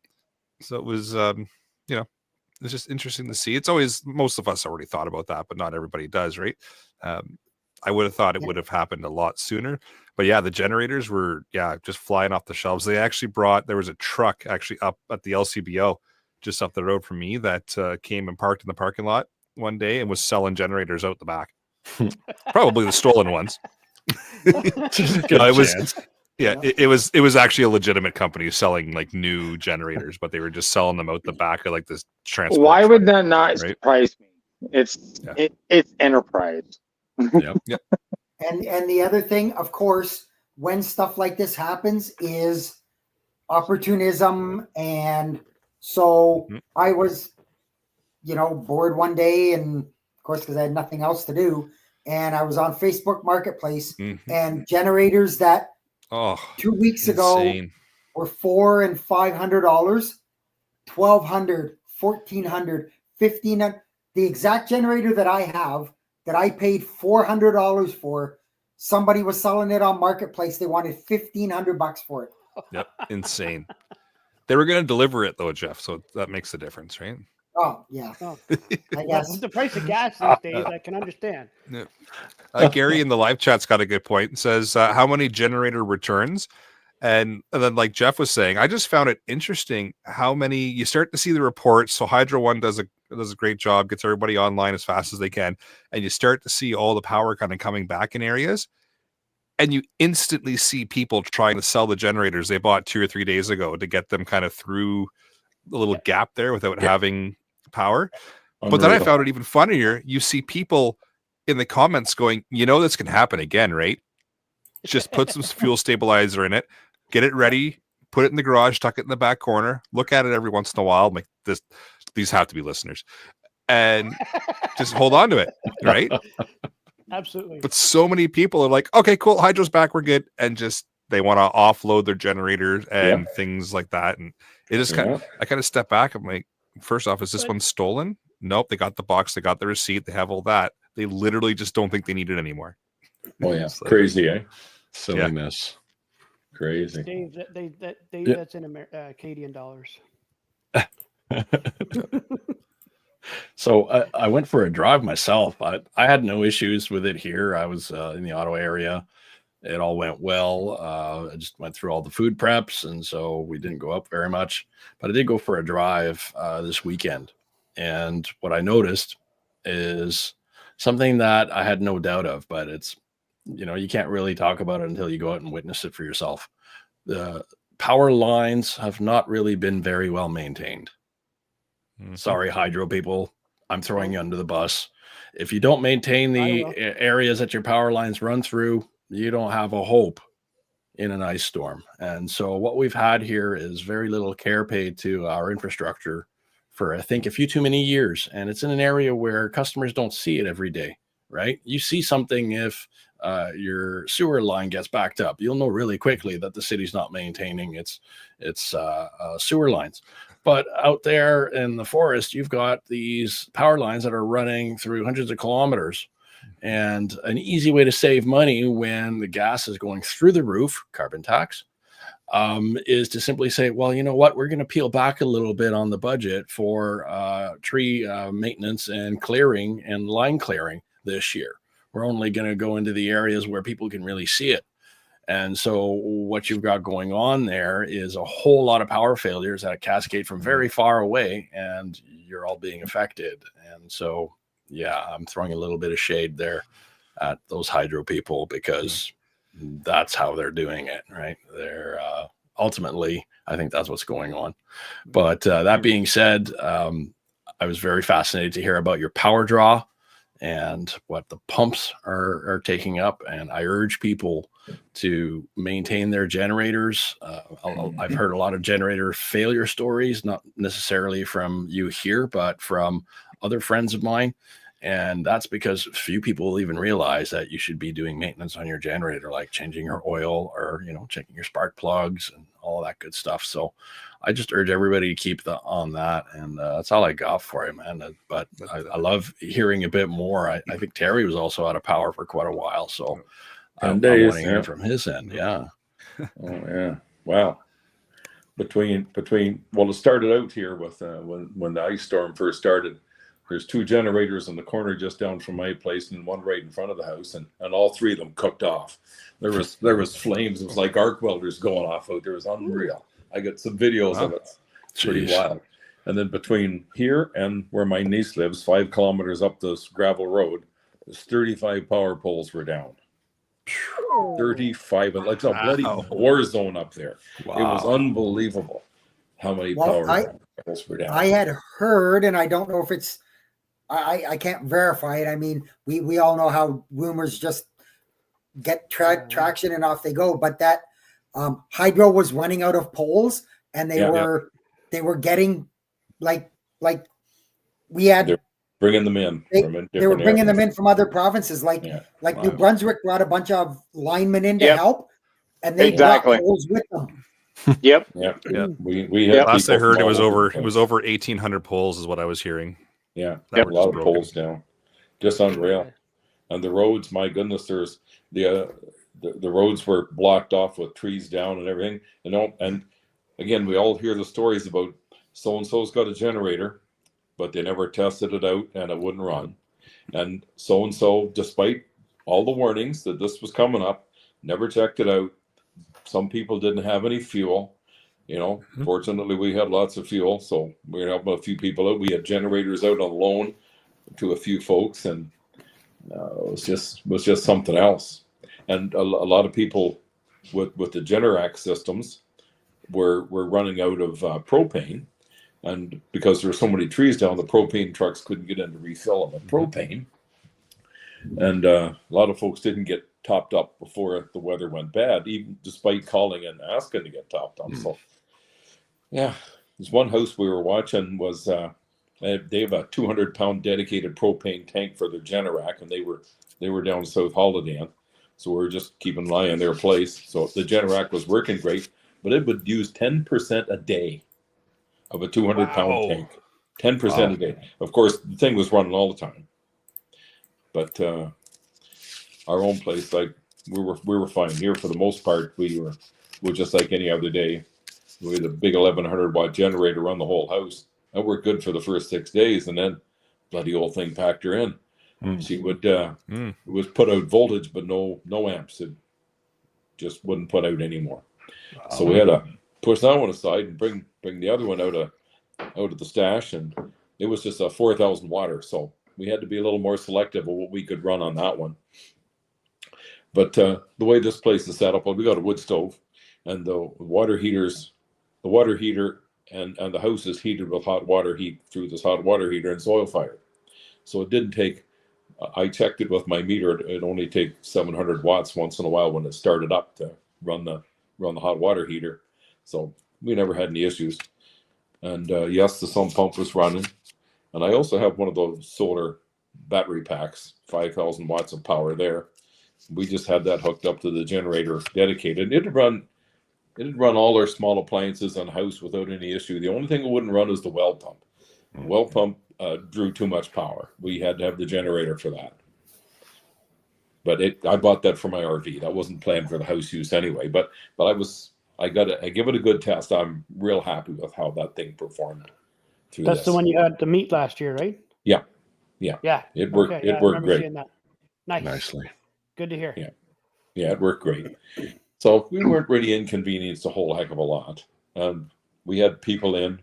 So it was, it's just interesting to see. It's always, most of us already thought about that, but not everybody does, right? I would have thought it would have happened a lot sooner. But yeah, the generators were, just flying off the shelves. They actually there was a truck actually up at the LCBO just up the road from me that came and parked in the parking lot one day and was selling generators out the back. Probably the stolen ones. It was actually a legitimate company selling like new generators, but they were just selling them out the back of like this transport. Why would truck, that not surprise me? It's enterprise. Yep. And the other thing, of course, when stuff like this happens, is opportunism. And so I was, bored one day, and of course, because I had nothing else to do, and I was on Facebook Marketplace, and generators that 2 weeks ago were $400 and $500, $1,200, $1,400, $1,500. The exact generator that I have, that I paid $400 for, somebody was selling it on Marketplace. They wanted $1,500 for it. Yep, insane. They were going to deliver it though, Jeff. So that makes the difference, right? Oh yeah, I guess. With the price of gas these days, I can understand. Yeah. Gary in the live chat's got a good point and says, "How many generator returns?" And then, like Jeff was saying, I just found it interesting how many you start to see the reports. So Hydro One does does a great job, gets everybody online as fast as they can, and you start to see all the power kind of coming back in areas, and you instantly see people trying to sell the generators they bought 2 or 3 days ago to get them kind of through the little gap there without having power. But then I found it even funnier. You see people in the comments going, this can happen again, right? Just put some fuel stabilizer in it, get it ready, put it in the garage, tuck it in the back corner, look at it every once in a while. I'm like, these have to be listeners. And just hold on to it, right? Absolutely. But so many people are like, okay, cool, hydro's back, we're good. And just they want to offload their generators and things like that. And it just I kind of step back. I'm like, first off, is this one stolen? Nope, they got the box, they got the receipt, they have all that. They literally just don't think they need it anymore. Oh yeah, crazy, eh? Silliness. Crazy. Dave, that's in Canadian dollars. So I went for a drive myself. I had no issues with it here. I was in the Ottawa area. It all went well. I just went through all the food preps, and so we didn't go up very much. But I did go for a drive this weekend. And what I noticed is something that I had no doubt of, but it's, you can't really talk about it until you go out and witness it for yourself. The power lines have not really been very well maintained. Sorry, hydro people, I'm throwing you under the bus. If you don't maintain the areas that your power lines run through, you don't have a hope in an ice storm. And so what we've had here is very little care paid to our infrastructure for, I think, a few too many years. And it's in an area where customers don't see it every day, right? You see something if your sewer line gets backed up. You'll know really quickly that the city's not maintaining its sewer lines. But out there in the forest, you've got these power lines that are running through hundreds of kilometers. And an easy way to save money when the gas is going through the roof, carbon tax, is to simply say, well, you know what, we're going to peel back a little bit on the budget for tree maintenance and clearing and line clearing this year. We're only going to go into the areas where people can really see it. And so what you've got going on there is a whole lot of power failures that cascade from very far away, and you're all being affected. And so, yeah, I'm throwing a little bit of shade there at those hydro people because that's how they're doing it, right? They're ultimately, I think that's what's going on. But that being said, I was very fascinated to hear about your power draw and what the pumps are taking up. And I urge people to maintain their generators. I've heard a lot of generator failure stories, not necessarily from you here, but from other friends of mine. And that's because few people even realize that you should be doing maintenance on your generator, like changing your oil or, checking your spark plugs and all that good stuff. So I just urge everybody to keep on that. And that's all I got for you, man. But I love hearing a bit more. I think Terry was also out of power for quite a while. So I want to hear from his end. Yeah. Oh, yeah. Wow. Between well, it started out here with when the ice storm first started. There's 2 generators in the corner just down from my place and one right in front of the house, and all 3 of them cooked off. There was flames. It was like arc welders going off out there. It was unreal. I got some videos of it. It's pretty wild. And then between here and where my niece lives, 5 kilometers up this gravel road, there's 35 power poles were down. 35, and like a bloody war zone up there. Wow. It was unbelievable how many power poles were down. I had heard, and I don't know if it's, I can't verify it. I mean, we all know how rumors just get traction and off they go. But that hydro was running out of poles, and they were getting like we had. They're bringing them in. They were bringing them in from other provinces, like New Brunswick brought a bunch of linemen in to help, and they brought poles with them. Yep. We had last I heard it was over 1,800 poles is what I was hearing. Yeah, a lot of poles down, just unreal. And the roads, my goodness, there's the roads were blocked off with trees down and everything. And again, we all hear the stories about so and so's got a generator, but they never tested it out and it wouldn't run. And so, despite all the warnings that this was coming up, never checked it out. Some people didn't have any fuel. Fortunately, we had lots of fuel, so we were helping a few people out. We had generators out on loan to a few folks, and it was just something else. And a lot of people with the Generac systems were running out of propane, and because there were so many trees down, the propane trucks couldn't get in to refill them with propane, and a lot of folks didn't get topped up before the weather went bad, even despite calling and asking to get topped up. So yeah, there's one house we were watching was they have a 200-pound dedicated propane tank for their Generac, and they were down South Holiday Inn, so we were just keeping an eye on their place. So the Generac was working great, but it would use 10% a day of a 200-pound tank. 10% a day. Of course, the thing was running all the time, but our own place, like we were fine here for the most part. We were just like any other day. We had a big 1100-watt generator run the whole house. That worked good for the first 6 days, and then bloody old thing packed her in. She would it was put out voltage, but no amps. It just wouldn't put out anymore. So we had to push that one aside and bring the other one out of the stash, and it was just a 4,000 watt. So we had to be a little more selective of what we could run on that one. But the way this place is set up, well, we got a wood stove, and the water heater and the house is heated with hot water heat through this hot water heater and soil fire. So it didn't take. I checked it with my meter. It only take 700 watts once in a while when it started up to run the hot water heater. So we never had any issues. And yes, the sump pump was running. And I also have one of those solar battery packs, 5,000 watts of power there. We just had that hooked up to the generator dedicated. It'd run all our small appliances on the house without any issue. The only thing it wouldn't run is the well pump. The well pump drew too much power. We had to have the generator for that. But I bought that for my RV. That wasn't planned for the house use anyway. But I give it a good test. I'm real happy with how that thing performed. That's the one you had to meet last year, right? Yeah. It worked. Okay, it worked great. Nicely. Good to hear. Yeah, it worked great. So we weren't really inconvenienced a whole heck of a lot. We had people in,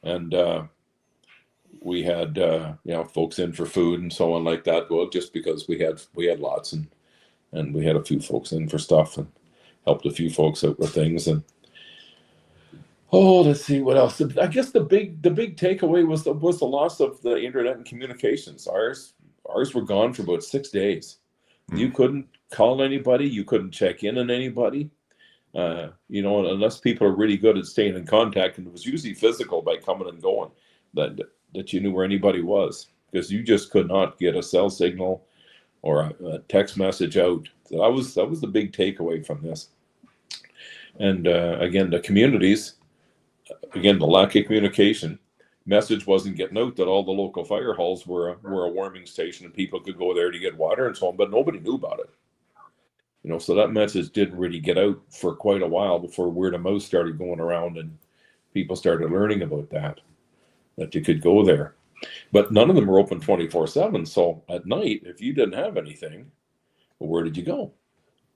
and we had folks in for food and so on like that. Well, just because we had lots, and we had a few folks in for stuff and helped a few folks out with things. And let's see what else. I guess the big takeaway was the loss of the internet and communications. Ours were gone for about 6 days. You couldn't call anybody. You couldn't check in on anybody. Unless people are really good at staying in contact, and it was usually physical by coming and going, that you knew where anybody was, because you just could not get a cell signal or a text message out. So that was the big takeaway from this. And again, the communities, the lack of communication. Message wasn't getting out that all the local fire halls were a warming station and people could go there to get water and so on, but nobody knew about it. So that message didn't really get out for quite a while before word of mouth started going around and people started learning about that you could go there. But none of them were open 24/7. So at night, if you didn't have anything, well, where did you go?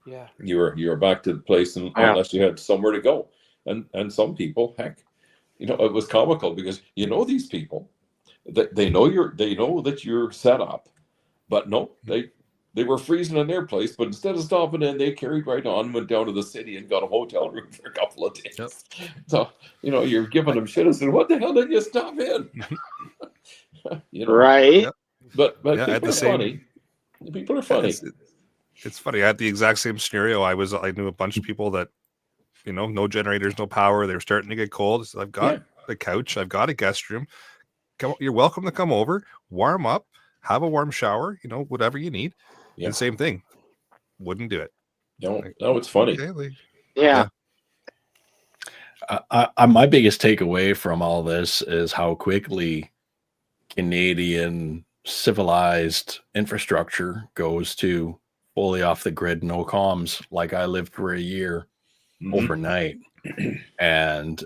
Yeah. You were back to the place unless you had somewhere to go. And some people, heck, it was comical because these people, they know that you're set up, but no, they were freezing in their place. But instead of stopping in, they carried right on, went down to the city, and got a hotel room for a couple of days. Yep. So you're giving them shit. I said, "What the hell did you stop in?" Right. Yep. But Yeah, people are funny. People are funny. It's funny. I had the exact same scenario. I knew a bunch of people that, no generators, no power. They were starting to get cold. So I've got the couch. I've got a guest room. You're welcome to come over, warm up, have a warm shower, whatever you need. Yeah. And same thing. Wouldn't do it. No, it's funny. Okay, Yeah. My biggest takeaway from all this is how quickly Canadian civilized infrastructure goes to fully off the grid, no comms. Like I lived for a year overnight, and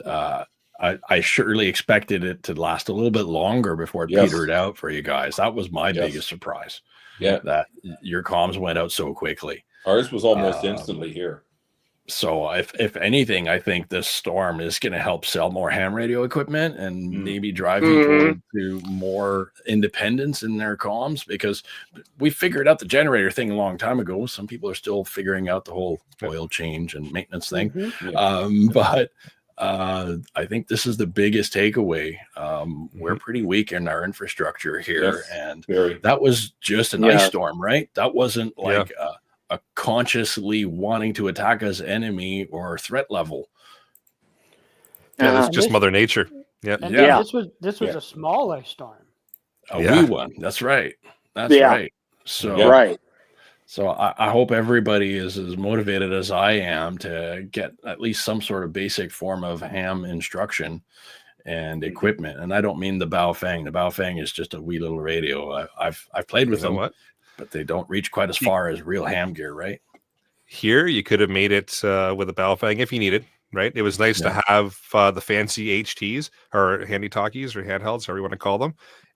I surely expected it to last a little bit longer before it petered out for you guys. That was my biggest surprise. Yeah, that your comms went out so quickly. Ours was almost instantly here. So if anything, I think this storm is going to help sell more ham radio equipment and maybe drive people to more independence in their comms, because we figured out the generator thing a long time ago. Some people are still figuring out the whole oil change and maintenance thing. But I think this is the biggest takeaway. We're pretty weak in our infrastructure here. And that was just an ice storm, right? That wasn't like a consciously wanting to attack us enemy or threat level. Yeah, that's just Mother Nature. This was a small ice storm. A wee one. That's right. That's right. So So I hope everybody is as motivated as I am to get at least some sort of basic form of ham instruction and equipment. And I don't mean the Baofeng. The Baofeng is just a wee little radio. I've played with them, but they don't reach quite as far as real ham gear, right? Here, you could have made it with a Baofeng if you needed, right? It was nice to have the fancy HTs or handy talkies or handhelds, however you want to call them.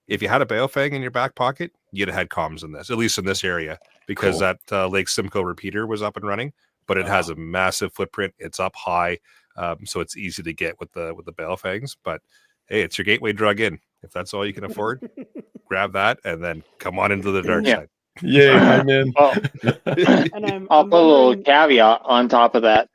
If you had a Baofeng in your back pocket, you'd have had comms in this, at least in this area, because that Lake Simcoe repeater was up and running, but it has a massive footprint. It's up high, so it's easy to get with the Baofengs. But hey, it's your gateway drug in. If that's all you can afford, grab that and then come on into the dark side. Yeah, I'm in. I'll put a little caveat on top of that.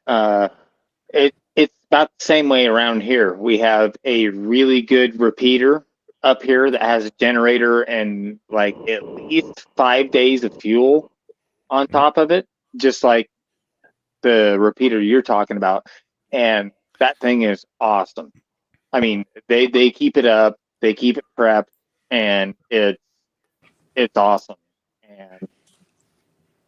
It's about the same way around here. We have a really good repeater up here that has a generator and like at least 5 days of fuel on top of it, just like the repeater you're talking about. And that thing is awesome. I mean, they keep it up, they keep it prepped, and it's awesome. And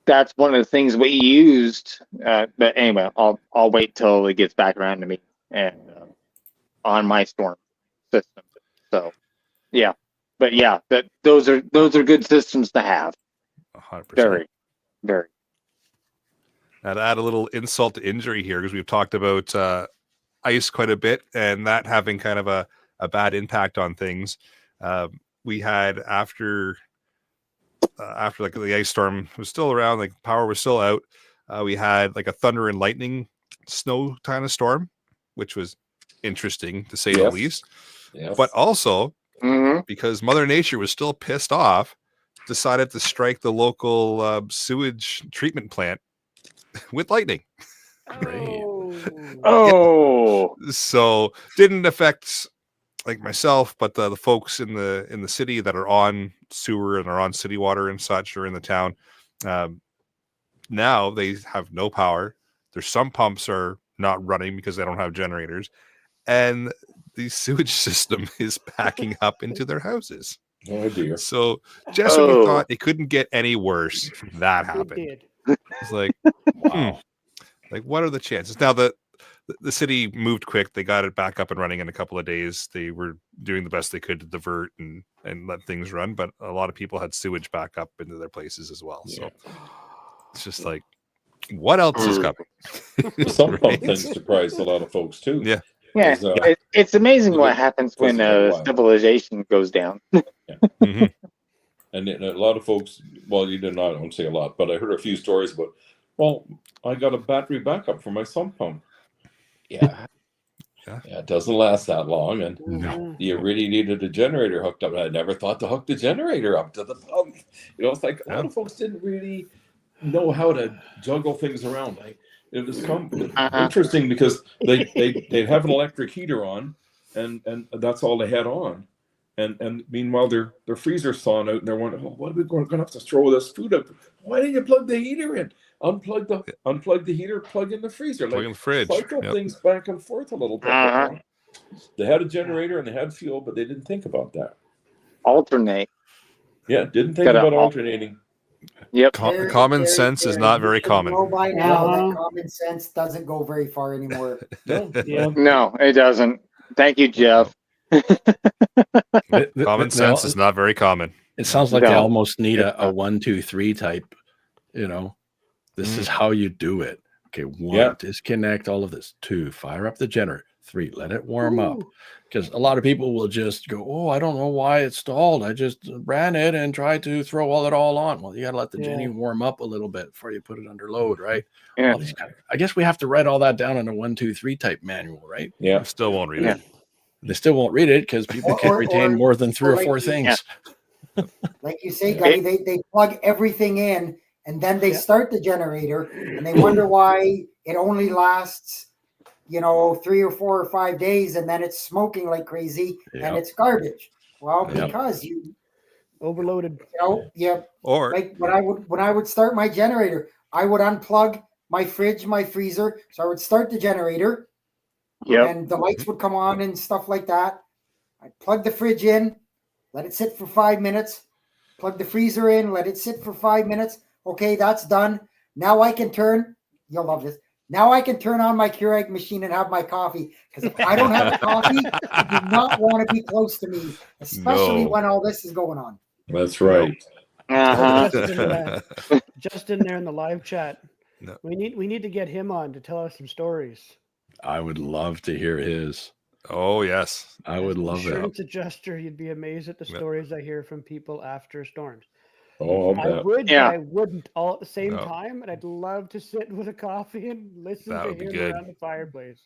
that's one of the things we used. But anyway, I'll wait till it gets back around to me and on my storm system. So yeah, but yeah, those are good systems to have. 100%. Very, very. Now to add a little insult to injury here, because we've talked about ice quite a bit and that having kind of a bad impact on things. We had after like the ice storm was still around, like power was still out. We had like a thunder and lightning snow kind of storm, which was interesting to say the least. But also because Mother Nature was still pissed off, decided to strike the local sewage treatment plant with lightning. Great. So didn't affect like myself, but the folks in the city that are on sewer and are on city water and such, or in the town, now they have no power. There's some pumps are not running because they don't have generators, and the sewage system is backing up into their houses. Oh dear. So just when we thought it couldn't get any worse, that happened. It's like, wow. Like, what are the chances? Now the city moved quick. They got it back up and running in a couple of days. They were doing the best they could to divert and let things run, but a lot of people had sewage back up into their places as well. So it's just like, what else is coming? The sump pump thing surprised a lot of folks too. Yeah. It's amazing what happens when civilization goes down. And a lot of folks, well, you did not, I won't say a lot, but I heard a few stories about, well, I got a battery backup for my sump pump. Yeah, it doesn't last that long, and you really needed a generator hooked up. And I never thought to hook the generator up to the pump. You know, it's like a lot of folks didn't really know how to juggle things around. Like, it was interesting because they'd have an electric heater on, and that's all they had on. And meanwhile, their freezer's thawing out, and they're wondering, oh, what are we going to have to throw this food up? Why didn't you plug the heater in? Unplug the heater, plug in the freezer. Plug in the fridge. Cycle things back and forth a little bit. They had a generator and they had fuel, but they didn't think about that. Alternate. Yeah, didn't think about alternating. Yep. Common sense is not very common. By now, that common sense doesn't go very far anymore. No, it doesn't. Thank you, Jeff. Common sense is not very common. It sounds like they almost need a 1, 2, 3 type, you know. This is how you do it. Okay, 1, disconnect all of this. 2, fire up the generator. 3, let it warm up. Because a lot of people will just go, oh, I don't know why it stalled. I just ran it and tried to throw it all on. Well, you got to let the Jenny warm up a little bit before you put it under load, right? Yeah. I guess we have to write all that down in a 1, 2, 3 type manual, right? Yeah. Still won't read it. They still won't read it because people can't retain more than 3 or 4 things. Like you say, Gunny, they plug everything in and then they start the generator and they wonder why it only lasts, 3 or 4 or 5 days and then it's smoking like crazy and it's garbage. Well, because you overloaded. Or like when I would start my generator, I would unplug my fridge, my freezer. So I would start the generator. And the lights would come on and stuff like that. I'd plug the fridge in, let it sit for 5 minutes, plug the freezer in, let it sit for 5 minutes. Okay, that's done. Now I can you'll love this. Now I can turn on my Keurig machine and have my coffee. Because if I don't have a coffee, you do not want to be close to me, especially when all this is going on. That's right. Justin there in the live chat. No. We need to get him on to tell us some stories. I would love to hear his. Oh, yes. I would love that. Insurance adjuster, you'd be amazed at the stories I hear from people after storms. Oh, I would, but I wouldn't all at the same time. And I'd love to sit with a coffee and listen to him around the fireplace.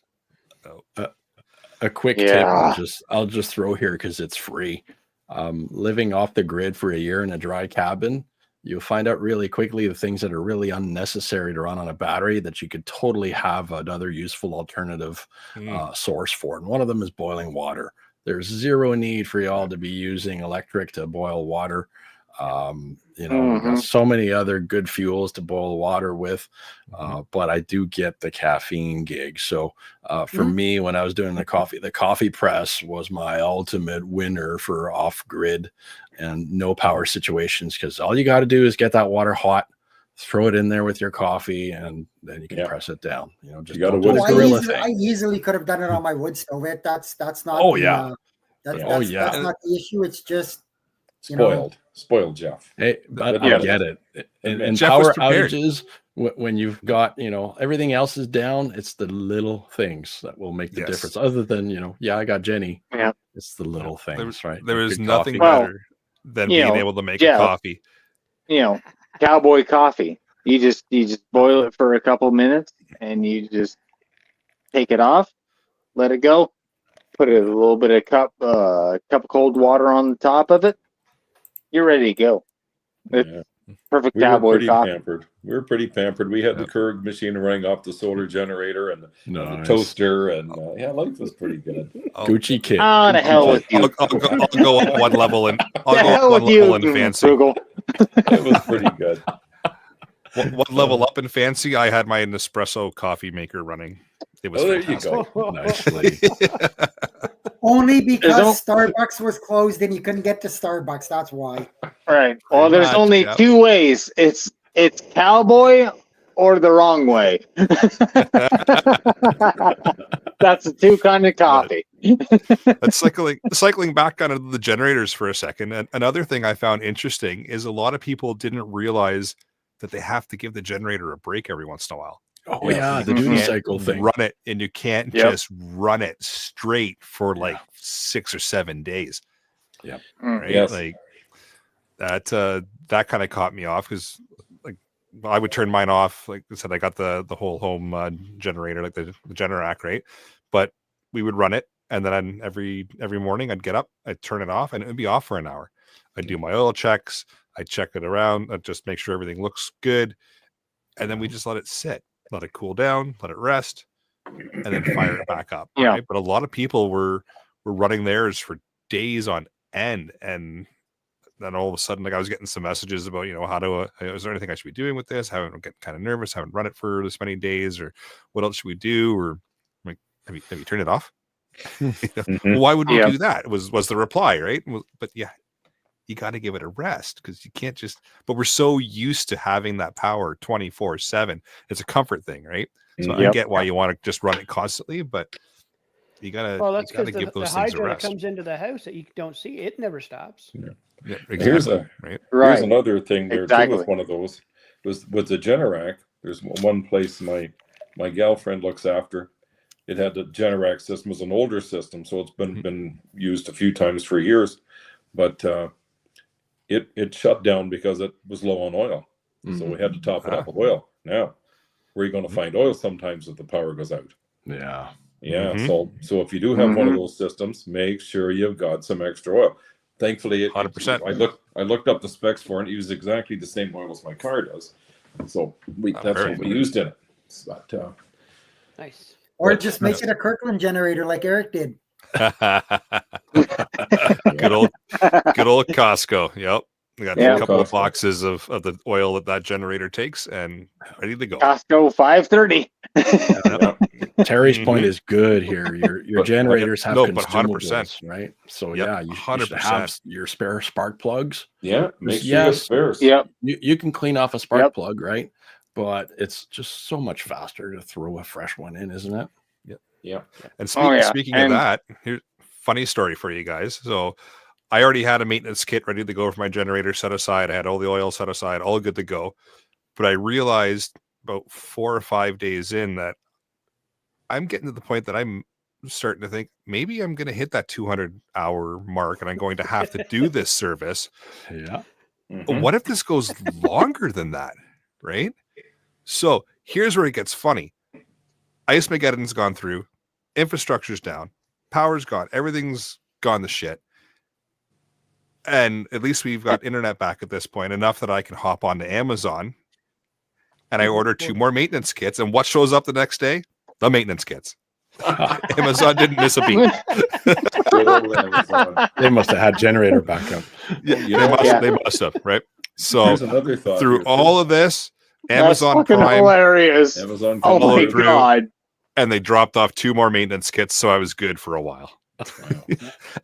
A quick tip I'll just throw here because it's free. Living off the grid for a year in a dry cabin, you'll find out really quickly the things that are really unnecessary to run on a battery that you could totally have another useful alternative source for. And one of them is boiling water. There's zero need for y'all to be using electric to boil water. We've got so many other good fuels to boil water with, but I do get the caffeine gig. So for me, when I was doing the coffee press was my ultimate winner for off-grid and no power situations, because all you got to do is get that water hot, throw it in there with your coffee, and then you can press it down. Just you I easily could have done it on my wood stove. That's not. That's not the issue. It's just spoiled Jeff. Hey, but I get it. And power outages, when you've got everything else is down, it's the little things that will make the difference. Other than I got Jenny. Yeah, it's the little things, right? There is nothing better than being able to make a coffee. Cowboy coffee. You just boil it for a couple minutes and you just take it off, let it go, put a little bit of cup of cold water on the top of it. You're ready to go. Perfect cowboy coffee. We were pretty pampered. We had the Keurig machine running off the solar generator and the toaster, and life was pretty good. Gucci kid. Oh, the hell with you! I'll go up one level and fancy. It was pretty good. One level up in fancy, I had my Nespresso coffee maker running. It was there you go. Nicely. Only because Starbucks was closed and you couldn't get to Starbucks. That's why. Right. Well, there's only two ways. It's cowboy or the wrong way. That's the two kind of coffee. That's cycling back onto the generators for a second. And another thing I found interesting is a lot of people didn't realize that they have to give the generator a break every once in a while. Oh yeah, the duty cycle thing. Run it, and you can't just run it straight for like 6 or 7 days. Yeah, right. Yes. Like that kind of caught me off because I would turn mine off. Like I said, I got the whole home generator, like the Generac, right? But we would run it, and then every morning I'd get up, I'd turn it off, and it would be off for an hour. I'd do my oil checks, I'd check it around, I'd just make sure everything looks good, and then we just let it sit. Let it cool down, let it rest, and then fire it back up. Yeah. Right? But a lot of people were running theirs for days on end, and then all of a sudden, I was getting some messages about, how to, is there anything I should be doing with this? I'm getting kind of nervous. Haven't run it for this many days, or what else should we do? Or like, have you turned it off? Well, why would we do that? Was the reply, right? But you got to give it a rest because you can't just, but we're so used to having that power 24/7. It's a comfort thing, right? So I get why you want to just run it constantly, but you gotta give those things a rest. That comes into the house that you don't see, it never stops. Yeah, exactly. Here's another thing there too with one of those was with the Generac. There's one place my my gal friend looks after. It had the Generac system, was an older system, so it's been used a few times for years, but it shut down because it was low on oil. So we had to top it up with oil. Now, where are you going to find oil sometimes if the power goes out? Yeah. Yeah. So if you do have one of those systems, make sure you've got some extra oil. Thankfully, 100%. I looked up the specs for it. It uses exactly the same oil as my car does. So that's what we used in it. But, Nice. Or just make it a Kirkland generator like Eric did. Good old Costco. Yep. We got a couple of boxes of the oil that generator takes and ready to go. Costco 530. Terry's point is good here. Your generators have consumables, 100%. right? So Yep, yeah, you should have your spare spark plugs. Yeah, make sure you have spares. Yep. You can clean off a spark plug, right? But it's just so much faster to throw a fresh one in, isn't it? Yeah. And speaking of that, here's a funny story for you guys. So I already had a maintenance kit ready to go for my generator set aside. I had all the oil set aside, all good to go. But I realized about 4 or 5 days in that I'm getting to the point that I'm starting to think maybe I'm going to hit that 200-hour mark and I'm going to have to do this service. Yeah. What if this goes longer than that? Right? So here's where it gets funny. Ice Mageddon's gone through, infrastructure's down, power's gone, everything's gone to shit. And at least we've got internet back at this point, enough that I can hop onto Amazon and I order 2 more maintenance kits. And what shows up the next day? The maintenance kits. Amazon didn't miss a beat. They must have had generator backup. They must have, right? So here's another thought through all of this, Amazon That's fucking Prime, hilarious. Amazon Oh my through. God. And they dropped off 2 more maintenance kits, so I was good for a while.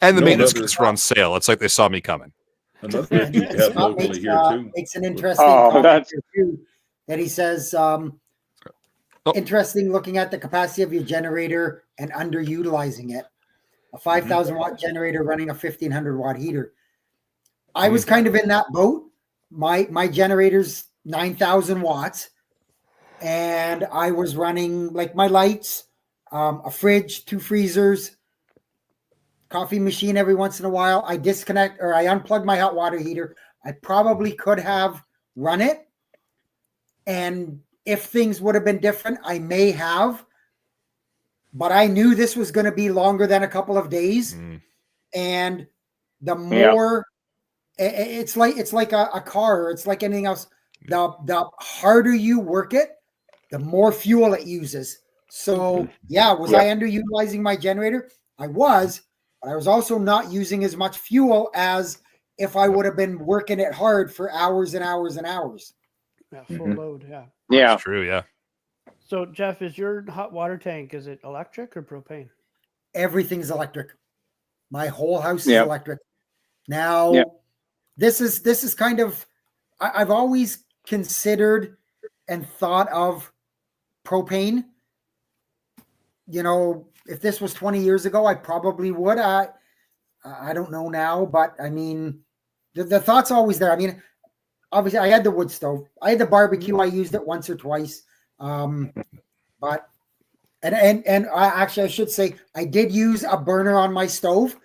And the maintenance kits were on sale. It's like they saw me coming. Another thing you have locally here too. It's an interesting comment here too, that he says, interesting looking at the capacity of your generator and underutilizing it. A 5,000 watt generator running a 1,500 watt heater. I was kind of in that boat. My generator's 9,000 watts. And I was running like my lights, a fridge, 2 freezers, coffee machine every once in a while. I disconnect or I unplug my hot water heater. I probably could have run it. And if things would have been different, I may have. But I knew this was going to be longer than a couple of days. And the more it's like a car, or it's like anything else. The harder you work it, the more fuel it uses. So was I underutilizing my generator? I was, but I was also not using as much fuel as if I would have been working it hard for hours and hours and hours. Yeah, full load. Yeah. That's true. Yeah. So Jeff, is your hot water tank, is it electric or propane? Everything's electric. My whole house is electric. Now, this is kind of, I've always considered and thought of propane. You know, if this was 20 years ago, I probably would. I don't know now, but I mean, the thought's always there. I mean, obviously I had the wood stove. I had the barbecue. I used it once or twice. But I should say I did use a burner on my stove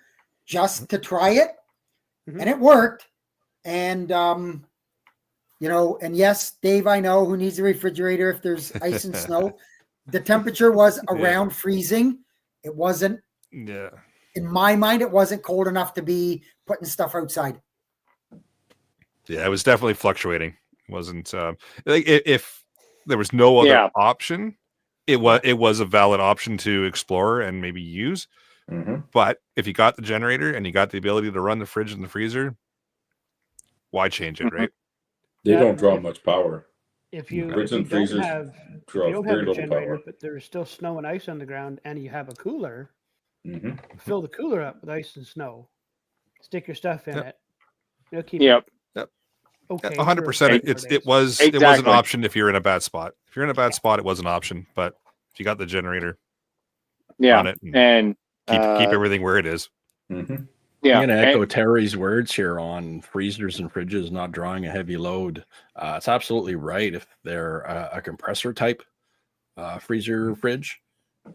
just to try it, and it worked. And you know, and yes, Dave, I know who needs a refrigerator if there's ice and snow. The temperature was around freezing. It wasn't. Yeah. In my mind, it wasn't cold enough to be putting stuff outside. Yeah, it was definitely fluctuating. It wasn't like if there was no other option, it was a valid option to explore and maybe use. But if you got the generator and you got the ability to run the fridge and the freezer, why change it, right? They don't draw much power. If you Fridge and don't freezers have draw very a little generator, power. but there's still snow and ice on the ground, and you have a cooler, fill the cooler up with ice and snow, stick your stuff in it. It'll keep it okay. 100%. It was an option if you're in a bad spot. If you're in a bad spot, it was an option. But if you got the generator, run it and keep everything where it is. I'm going to echo Terry's words here on freezers and fridges not drawing a heavy load. It's absolutely right. If they're a compressor type freezer fridge.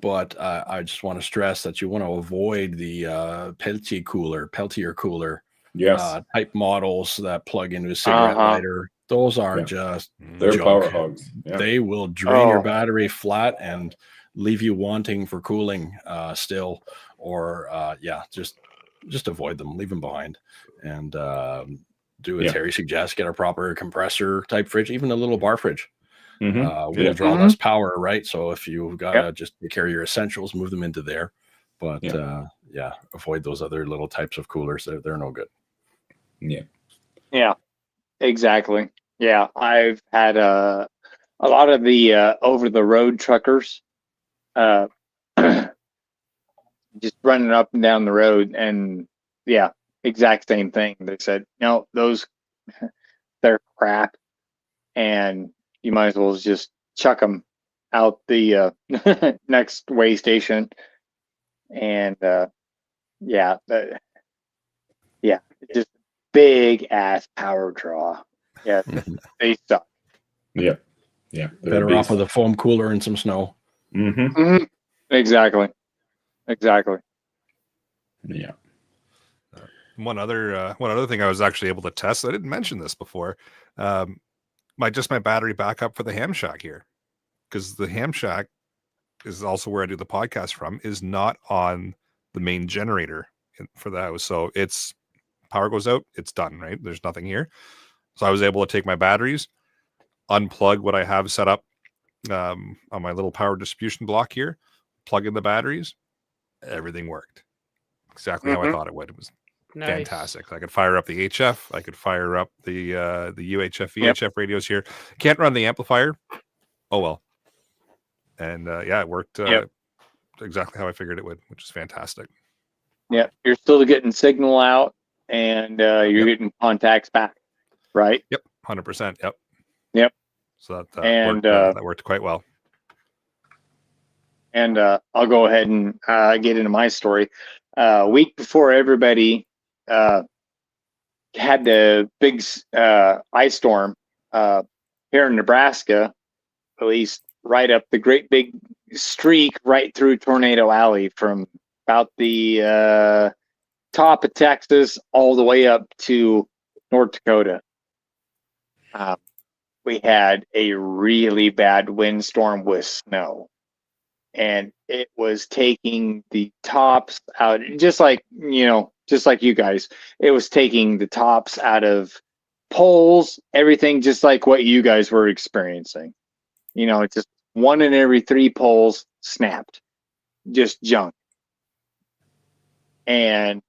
But I just want to stress that you want to avoid the Peltier cooler Yes, type models that plug into a cigarette Uh-huh. lighter. Those are Yeah. just they're junk. power hogs. Yeah. They will drain your Oh. battery flat and leave you wanting for cooling still, or just avoid them, leave them behind, and do as Yeah. Terry suggests, get a proper compressor type fridge, even a little bar fridge. Mhm. Will Yeah. draw Mhm. less power, right? So if you've got to Yep. just take care of your essentials, move them into there. But avoid those other little types of coolers. They're no good. Yeah. Yeah, exactly. Yeah, I've had a lot of the over the road truckers uh, just running up and down the road, and yeah, exact same thing. They said, no, those they're crap, and you might as well just chuck them out the next way station. And yeah, yeah, just big ass power draw. Yeah, they suck. Yeah. Yeah. They're Better off beast. with a foam cooler and some snow. Mhm. Mhm. Exactly. Yeah. One other thing I was actually able to test. I didn't mention this before. My battery backup for the ham shack here, because the ham shack is also where I do the podcast from, is not on the main generator for the house. So it's power goes out, it's done, right? There's nothing here. So I was able to take my batteries, unplug what I have set up on my little power distribution block here, plug in the batteries, everything worked exactly how I Mhm. thought it would. It was Nice. fantastic. I could fire up the HF, I could fire up the UHF, Yep. VHF radios here. Can't run the amplifier. Oh well. And it worked Yep. exactly how I figured it would, which is fantastic. Yeah, you're still getting signal out, and you're Yep. getting contacts back, right? Yep, 100%. Yep. Yep. So that And that worked quite well. and I'll go ahead and get into my story. A week before everybody had the big ice storm here in Nebraska, at least right up the great big streak right through Tornado Alley from about the top of Texas all the way up to North Dakota. We had a really bad windstorm with snow, and it was taking the tops out, just like you guys. It was taking the tops out of poles, everything, just like what you guys were experiencing. It's just one in every three poles snapped, just junk. And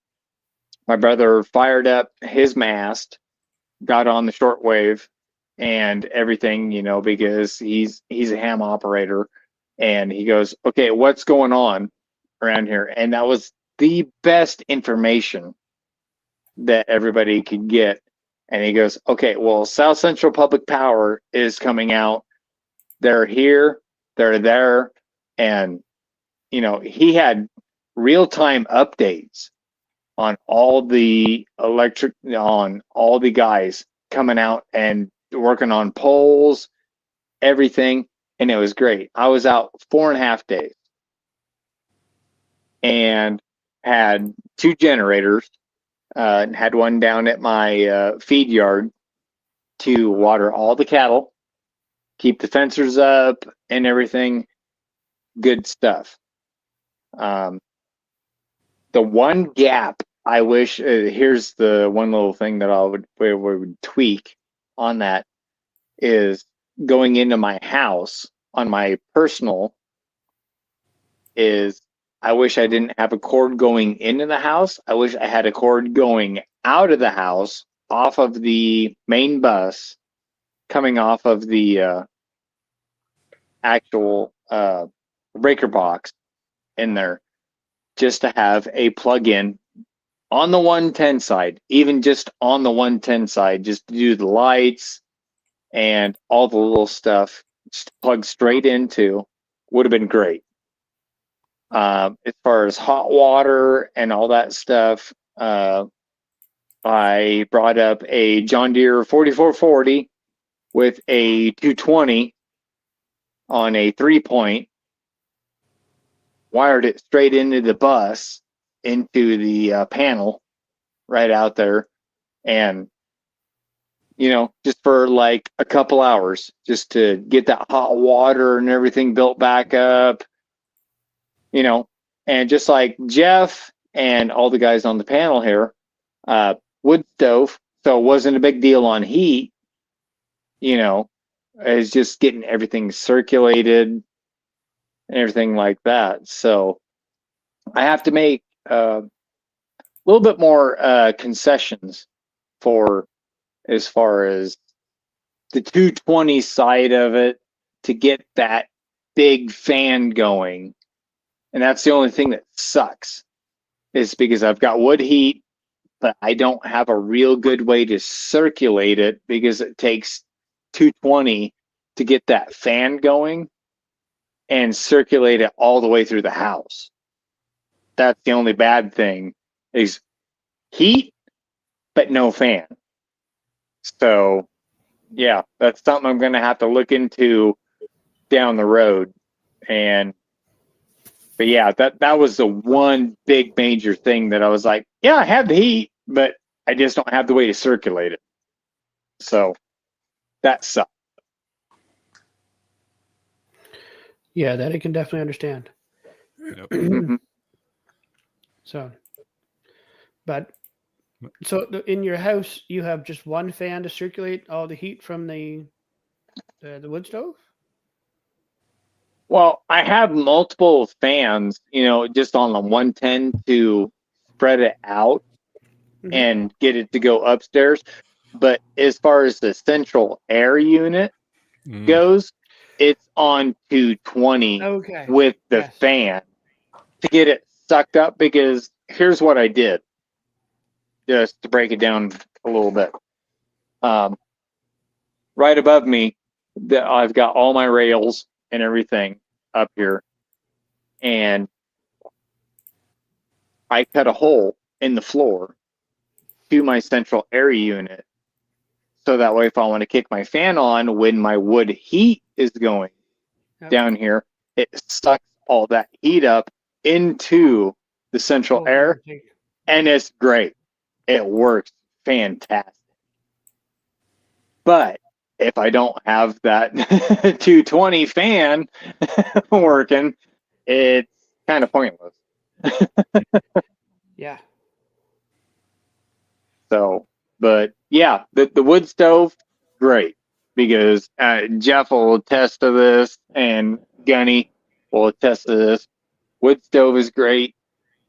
my brother fired up his mast, got on the shortwave and everything, because he's a ham operator, and he goes, okay, what's going on around here? And that was the best information that everybody could get. And he goes, okay, well, South Central Public Power is coming out. They're here, they're there. And, he had real-time updates on all the guys coming out and working on poles, everything, and it was great. I was out 4.5 days and had 2 generators, and had one down at my feed yard to water all the cattle, keep the fencers up and everything. Good stuff. The one gap I wish, here's the one little thing that we would tweak on that, is going into my house on my personal, is I wish I didn't have a cord going into the house. I wish I had a cord going out of the house off of the main bus, coming off of the actual breaker box in there, just to have a plug-in on the 110 side, even just on the 110 side, just to do the lights and all the little stuff, just plug straight into, would have been great. As far as hot water and all that stuff, I brought up a John Deere 4440 with a 220 on a 3-point, wired it straight into the bus, into the panel right out there. And, just for like a couple hours, just to get that hot water and everything built back up, and just like Jeff and all the guys on the panel here, wood stove, so it wasn't a big deal on heat, it's just getting everything circulated and everything like that. So I have to make a little bit more concessions for as far as the 220 side of it to get that big fan going. And that's the only thing that sucks, is because I've got wood heat, but I don't have a real good way to circulate it because it takes 220 to get that fan going and circulate it all the way through the house. That's the only bad thing, is heat, but no fan. So, yeah, that's something I'm going to have to look into down the road. But yeah, that was the one big major thing that I was like, yeah, I have the heat, but I just don't have the way to circulate it. So that sucks. Yeah, that I can definitely understand. Yep. Mhm. So in your house, you have just one fan to circulate all the heat from the wood stove? Well, I have multiple fans, just on the 110 to spread it out Mhm. and get it to go upstairs. But as far as the central air unit Mm. goes, it's on 220 Okay. with the Yes. fan to get it sucked up. Because here's what I did, just to break it down a little bit. Right above me, I've got all my rails and everything up here, and I cut a hole in the floor to my central air unit, so that way if I want to kick my fan on when my wood heat is going Yep. down here, it sucks all that heat up into the central Oh, air, okay. and it's great. It works fantastic. But if I don't have that 220 fan working, it's kind of pointless. Yeah. So, but yeah, the wood stove, great, because Jeff will attest to this, and Gunny will attest to this. Wood stove is great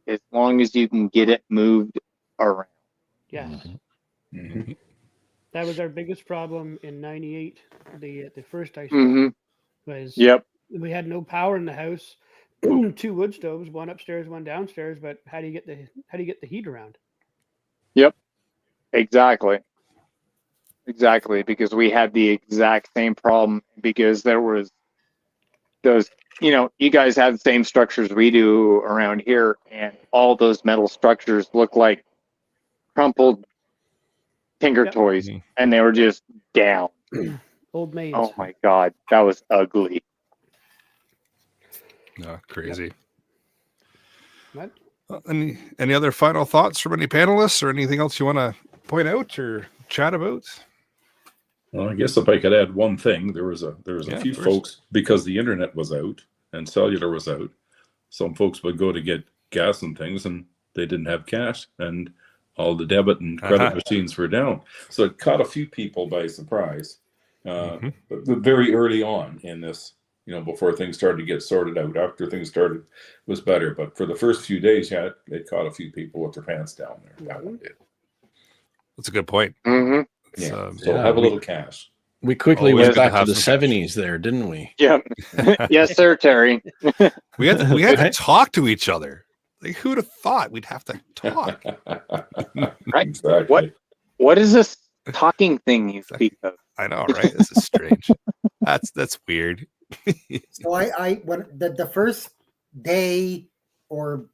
as long as you can get it moved around. Yes. Mhm. Mhm. That was our biggest problem in '98. The first ice Mm-hmm. storm was Yep. we had no power in the house. 2 wood stoves, one upstairs, one downstairs. But how do you get the heat around? Yep. Exactly. Because we had the exact same problem, because there was those, you guys have the same structures we do around here, and all those metal structures look like crumpled Tinker Yep. toys, Mhm. and they were just down. Old maids. Oh my God, that was ugly. No, crazy. What? Any other final thoughts from any panelists, or anything else you want to point out or chat about? Well, I guess if I could add one thing, there was a Yeah, few of course. folks, because the internet was out and cellular was out. Some folks would go to get gas and things, and they didn't have cash, and all the debit and credit Uh-huh. machines were down. So it caught a few people by surprise, Mhm. but very early on in this, before things started to get sorted out. After things started, it was better. But for the first few days, yeah, it caught a few people with their pants down there. That one did. That's a good point. Mm-hmm. It's, Yeah. um, So Yeah, have a we- little cash. We quickly Always went good to back to have the some cash. 70s there, didn't we? Yep. Yes, sir, Terry. we had to Right? talk to each other. Like, who'd have thought we'd have to talk? Right. Exactly. What is this talking thing you speak of? I know, right? This is strange. That's weird. So I when the first day, or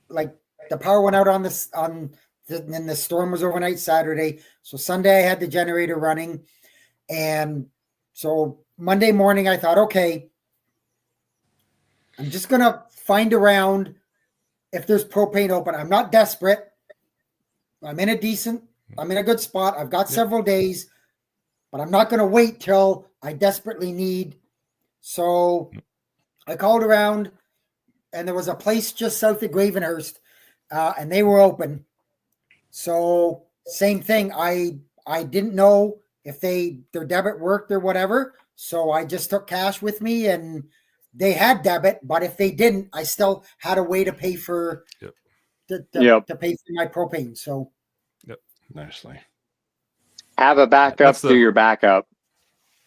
like, the power went out on this and the storm was overnight Saturday. So Sunday I had the generator running, and so Monday morning I thought, okay, I'm just going to find around if there's propane open. I'm not desperate. I'm in a good spot. I've got several days, but I'm not going to wait till I desperately need. So I called around, and there was a place just south of Gravenhurst, and they were open. So same thing. I didn't know if their debit worked or whatever. So I just took cash with me, and they had debit, but if they didn't, I still had a way to pay for to pay for my propane. So Nicely. Have a backup to your backup.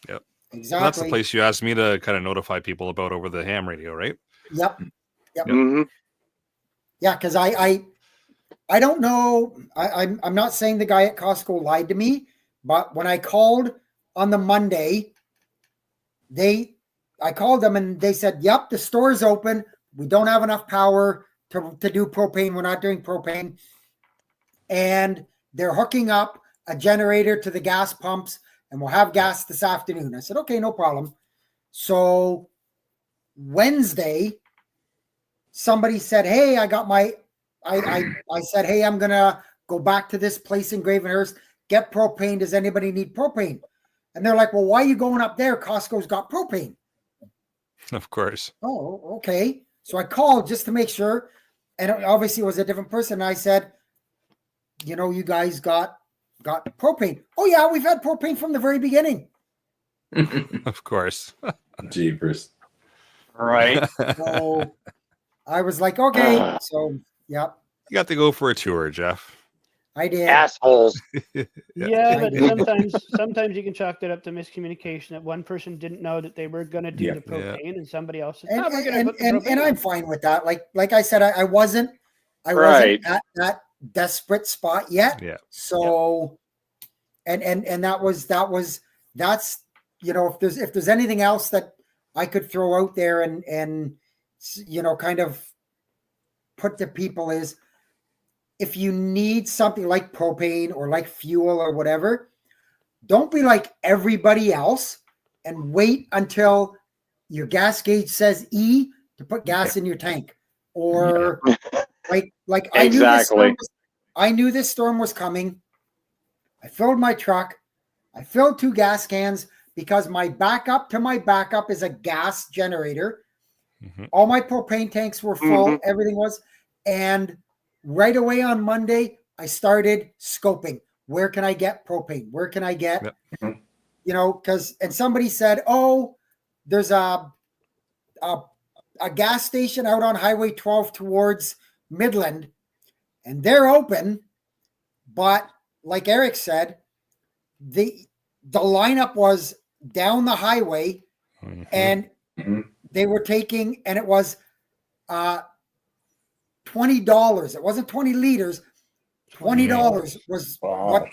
Yep. exactly. That's the place you asked me to kind of notify people about over the ham radio, right? Yep. Mm-hmm. Yeah, because I don't know. I'm not saying the guy at Costco lied to me, but when I called on the Monday, I called them and they said, "Yep, the store's open. We don't have enough power to do propane. We're not doing propane." And they're hooking up a generator to the gas pumps, and we'll have gas this afternoon. I said, "Okay, no problem." So Wednesday, somebody said, "Hey, I got my." I said, "Hey, I'm gonna go back to this place in Gravenhurst, get propane. Does anybody need propane?" And they're like, "Well, why are you going up there? Costco's got propane." Of course. Oh, okay. So I called just to make sure, and it obviously was a different person. I said, "You guys got propane." "Oh yeah, we've had propane from the very beginning." Of course. Jeepers. Right. So I was like, "Okay." So yep, You got to go for a tour, Jeff. I did. Assholes. Yeah, I but did. sometimes you can chalk that up to miscommunication. That one person didn't know that they were going to do Yeah. the propane, and somebody else said, And, "Oh, we're going to and, put the and, propane." and I'm fine with that. Like I said, I wasn't Right. at that desperate spot yet. Yeah. So, and that's if there's anything else that I could throw out there and kind of put to people is, if you need something like propane or like fuel or whatever, don't be like everybody else and wait until your gas gauge says E to put gas in your tank. Or like Exactly. I knew this storm was coming. I filled my truck. I filled 2 gas cans because my backup to my backup is a gas generator. Mhm. All my propane tanks were full. Everything was. And right away on Monday, I started scoping. Where can I get propane? Where can I get, Yep. and somebody said, "Oh, there's a gas station out on Highway 12 towards Midland, and they're open." But like Eric said, the lineup was down the highway, Mhm. and they were taking, and it was $20. It wasn't 20 liters. $20 was what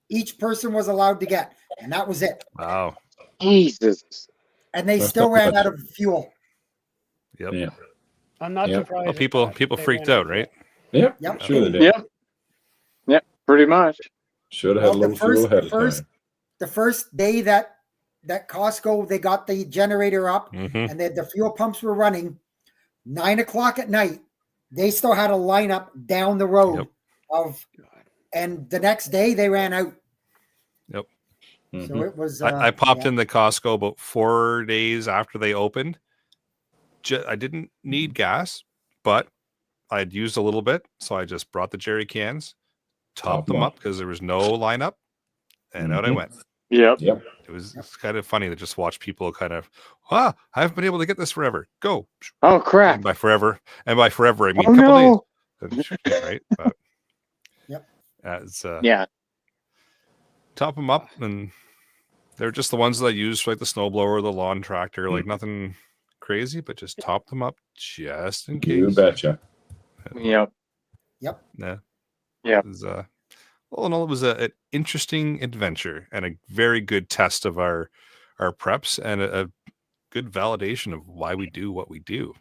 each person was allowed to get, and that was it. Wow. Jesus. And they That's still not ran much. out of fuel. Yep. Yeah. I'm not Yep. surprised. Well, at people that. They freaked ran out, right? Yep. Yep. Sure they did. Yep. Yep. Pretty much. Should have had a little fuel ahead of time. The first day that Costco, they got the generator up Mhm. and the fuel pumps were running, 9 o'clock at night, they still had a lineup down the road and the next day they ran out. Yep. So it was. I popped in the Costco about 4 days after they opened. I didn't need gas, but I had used a little bit, so I just brought the jerry cans, topped them up because there was no lineup, and out I went. Yep. Yep. It was kind of funny to just watch people kind of, I haven't been able to get this forever. Go. Oh crap. And by forever, I mean a couple no. days. Right? But Yep. It's Yeah. top them up, and they're just the ones that I use for like the snowblower, the lawn tractor, like nothing crazy, but just top them up just in case. You betcha. Yep. Yep. Yeah. Yeah. It was, all in all, it was an interesting adventure and a very good test of our preps and a good validation of why we do what we do.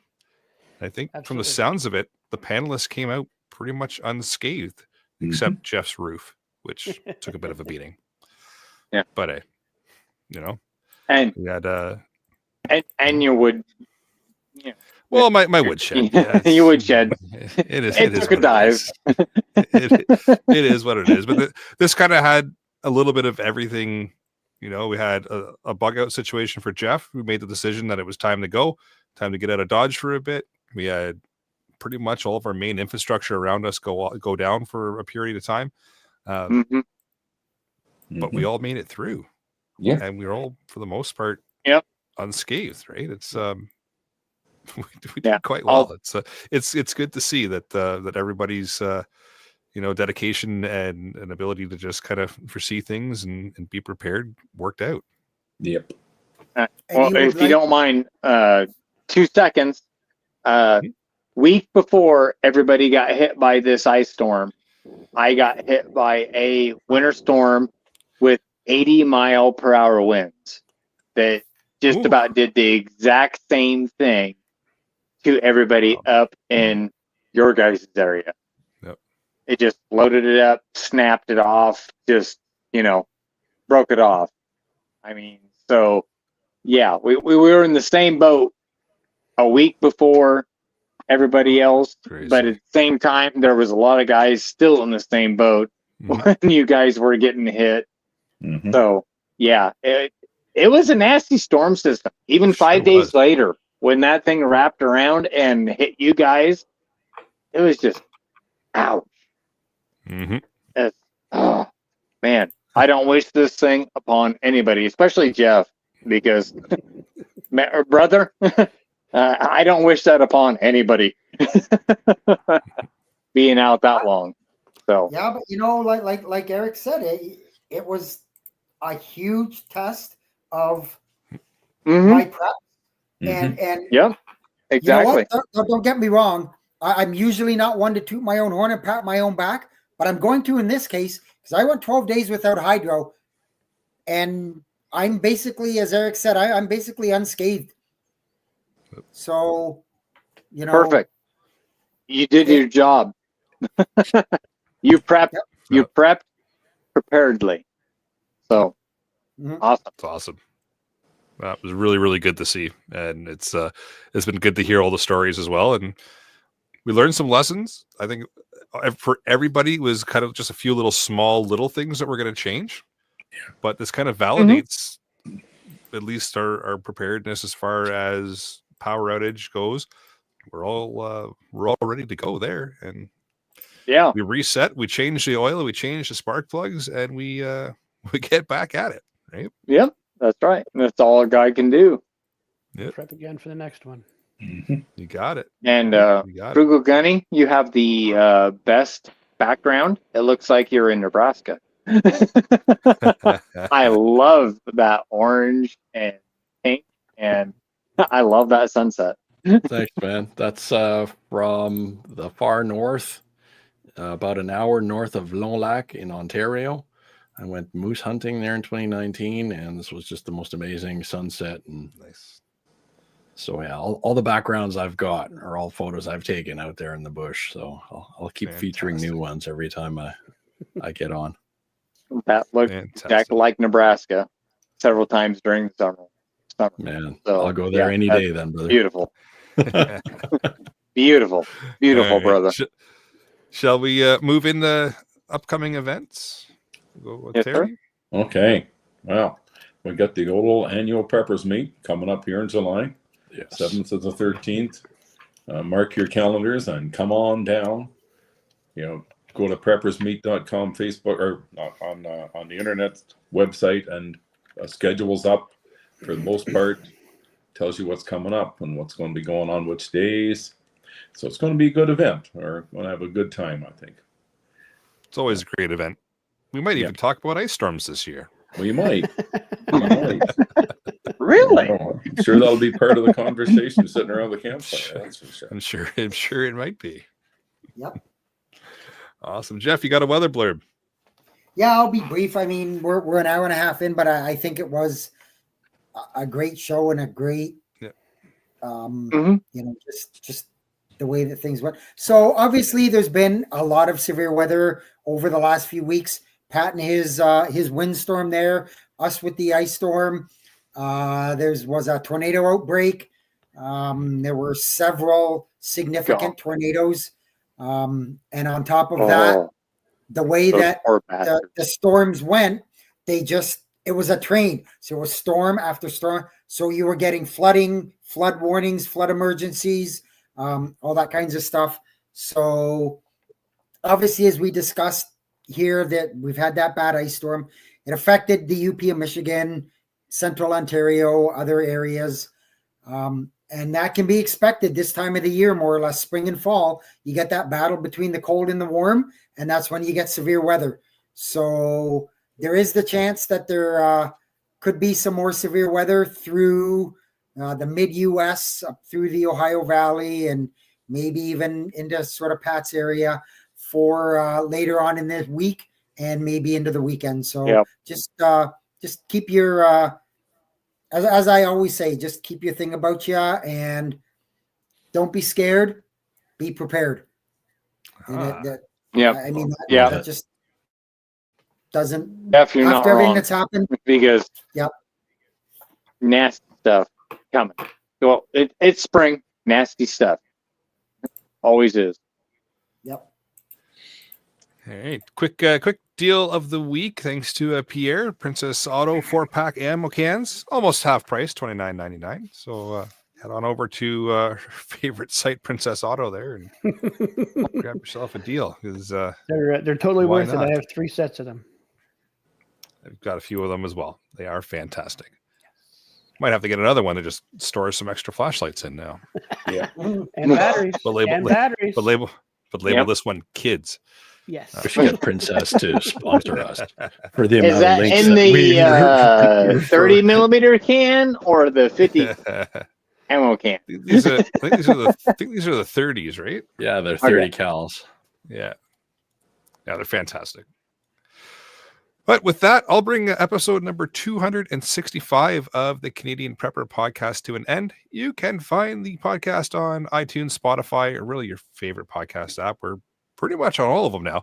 I think from Absolutely. the sounds of it, the panelists came out pretty much unscathed, except Jeff's roof, which took a bit of a beating. Yeah. But and we had and you would Well, my woodshed. Yeah, You woodshed. It is. It It is took a what dive. it is what it is. But this kind of had a little bit of everything. You know, we had a bug out situation for Jeff, who made the decision that it was time to go, time to get out of Dodge for a bit. We had pretty much all of our main infrastructure around us go down for a period of time. Mhm. But we all made it through. Yeah. And we were all, for the most part, Yep. unscathed, right? It's we did Yeah. quite well. It's good to see that that everybody's dedication and ability to just kind of foresee things and be prepared worked out. Yep. And Well, you would if you like- don't mind, 2 seconds. Week before everybody got hit by this ice storm, I got hit by a winter storm with 80-mile-per-hour winds that just Ooh. about did the exact same thing to everybody up in your guys' area. Yep. It just loaded it up, snapped it off, just, broke it off. I mean, so yeah, we were in the same boat a week before everybody else, Crazy. but at the same time, there was a lot of guys still in the same boat Mhm. when you guys were getting hit. Mhm. So yeah, it was a nasty storm system. Even Sure 5 days was. later, when that thing wrapped around and hit you guys, it was just ouch. Mhm. Oh man, I don't wish this thing upon anybody, especially Jeff, because brother, I don't wish that upon anybody. Being out that long. So Yeah, but like Eric said, it was a huge test of Mhm. my prep. Mhm. And yeah, exactly. You know what? Don't get me wrong. I'm usually not one to toot my own horn and pat my own back, but I'm going to in this case because I went 12 days without hydro, and I'm basically, as Eric said, I'm basically unscathed. So, Perfect. You did your job. You prepped. Yep. You Yep. prepped preparedly. So Mhm. awesome. It's awesome. That was really, really good to see, and it's been good to hear all the stories as well, and we learned some lessons. I think for everybody it was kind of just a few little things that we're going to change, but this kind of validates at least our preparedness as far as power outage goes. We're all ready to go there, and Yeah. we reset, we change the oil, we change the spark plugs, and we get back at it, right? Yep. That's right. That's all a guy can do. Yep. Prep again for the next one. Mhm. You got it. And You got it. Frugal Gunny, you have the best background. It looks like you're in Nebraska. I love that orange and pink, and I love that sunset. Thanks, man. That's from the far north, about an hour north of Long Lac in Ontario. I went moose hunting there in 2019, and this was just the most amazing sunset. And Nice. so, yeah, all the backgrounds I've got are all photos I've taken out there in the bush. So I'll keep featuring new Fantastic. ones every time I get on. That looked Fantastic. exactly like Nebraska several times during the summer. Man, So, I'll go there any that's day then, brother. Beautiful. Beautiful. Beautiful, All right. brother. Shall we move in the upcoming events? Go with Yes, sir. Terry. Okay. Well, we got the old annual Preppers meet coming up here in July, Yes. 7th to the 13th. Mark your calendars and come on down. Go to preppersmeet.com, Facebook, or on the internet website, and schedules up for the most part. Tells you what's coming up and what's going to be going on which days. So it's going to be a good event. We're going to have a good time, I think. It's always a great event. We might even talk about ice storms this year. We might. We might. Really? I'm sure that'll be part of the conversation sitting around the campfire. That's for sure. I'm sure it might be. Yep. Awesome. Jeff, you got a weather blurb. Yeah, I'll be brief. I mean, we're an hour and a half in, but I think it was a great show and a great, just the way that things went. So obviously, there's been a lot of severe weather over the last few weeks. Pat and his windstorm there, us with the ice storm. There was a tornado outbreak. There were several significant tornadoes. And on top of that, Oh, the way those that poor the bastards. storms went, it was a train. So it was storm after storm. So you were getting flooding, flood warnings, flood emergencies, all that kinds of stuff. So obviously, as we discussed here, that we've had that bad ice storm. It affected the UP of Michigan, Central Ontario, other areas. And that can be expected this time of the year, more or less spring and fall. You get that battle between the cold and the warm, and that's when you get severe weather. So there is the chance that there could be some more severe weather through the mid-U.S., up through the Ohio Valley, and maybe even into sort of Pat's area for later on in the week and maybe into the weekend. So just keep your as I always say, just keep your thing about you and don't be scared. Be prepared. And I mean, that just doesn't. If you're not after everything wrong, that's happened, because nasty stuff coming. Well, it's spring, nasty stuff. Always is. Yep. All right, quick deal of the week. Thanks to Pierre, Princess Auto 4-pack ammo cans, almost half price, $29.99. So head on over to your favorite site, Princess Auto, there, and grab yourself a deal because they're totally why worth it. not? I have 3 sets of them. I've got a few of them as well. They are fantastic. Might have to get another one that just stores some extra flashlights in now. Yeah. And batteries. But label this one kids. Yes. We should get Princess to sponsor us for the Is amount of that links in that we the 30 millimeter can or the 50 ammo can? I think these are the 30s, right? Yeah, they're 30 cals. Yeah, they're fantastic. But with that, I'll bring episode number 265 of the Canadian Prepper Podcast to an end. You can find the podcast on iTunes, Spotify, or really your favorite podcast app. We're pretty much on all of them now.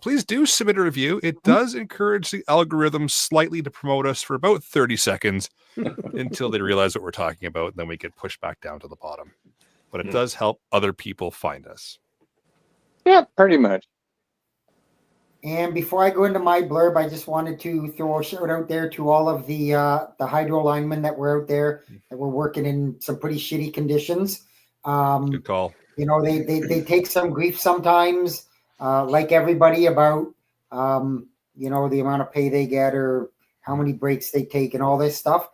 Please do submit a review. It does encourage the algorithm slightly to promote us for about 30 seconds until they realize what we're talking about. And then we get pushed back down to the bottom. But it does help other people find us. Yeah, pretty much. And before I go into my blurb, I just wanted to throw a shout out there to all of the hydro linemen that were out there that were working in some pretty shitty conditions. Good call. You know, they take some grief sometimes, like everybody, about you know, the amount of pay they get or how many breaks they take and all this stuff.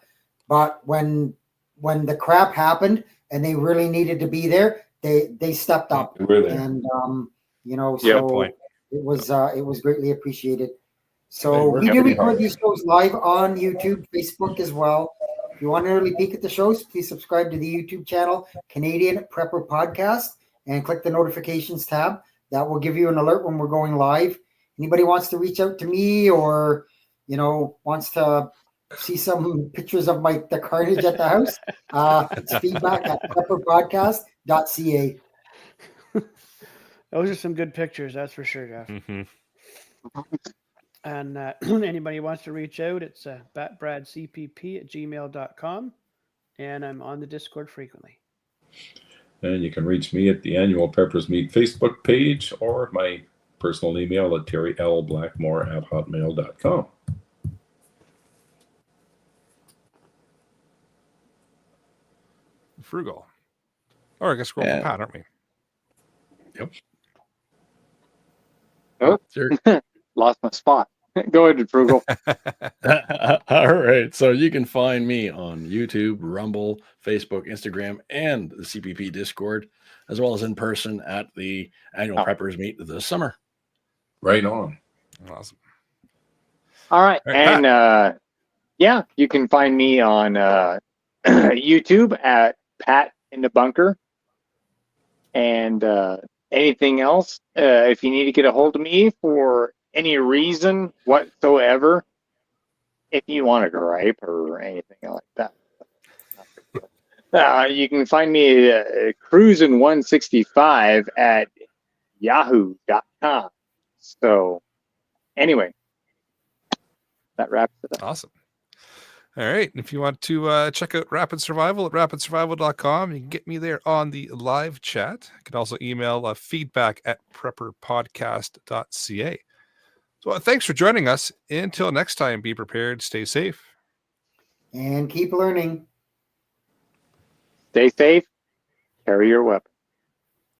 But when the crap happened and they really needed to be there, they stepped up. Really? And you know, Yeah, so point. it was greatly appreciated. So Hey, we do record hard. these shows live on YouTube, Facebook as well. If you want an early peek at the shows, please subscribe to the YouTube channel, Canadian Prepper Podcast, and click the notifications tab. That will give you an alert when we're going live. Anybody wants to reach out to me or, you know, wants to see some pictures of the carnage at the house, it's feedback at prepperpodcast.ca. Those are some good pictures, that's for sure, Jeff. Mm-hmm. And anybody wants to reach out, it's batbradcpp@gmail.com. And I'm on the Discord frequently. And you can reach me at the annual Peppers Meet Facebook page or my personal email at terrylblackmore@hotmail.com. Frugal. Or I guess we're going for Pat, aren't we? Yep. Oh, Sure. lost my spot. Go ahead, Frugal. All right. So you can find me on YouTube, Rumble, Facebook, Instagram, and the CPP Discord, as well as in person at the annual Preppers Meet this summer. Right on. Awesome. All right. All right, And yeah, you can find me on YouTube at Pat in the Bunker. And anything else, if you need to get a hold of me for any reason whatsoever, if you want to gripe or anything like that, you can find me cruising 165 at yahoo.com. So anyway, that wraps it up. Awesome. All right. And if you want to check out Rapid Survival at rapidsurvival.com, you can get me there on the live chat. You can also email feedback at prepperpodcast.ca. So thanks for joining us. Until next time, be prepared, stay safe. And keep learning. Stay safe. Carry your weapon.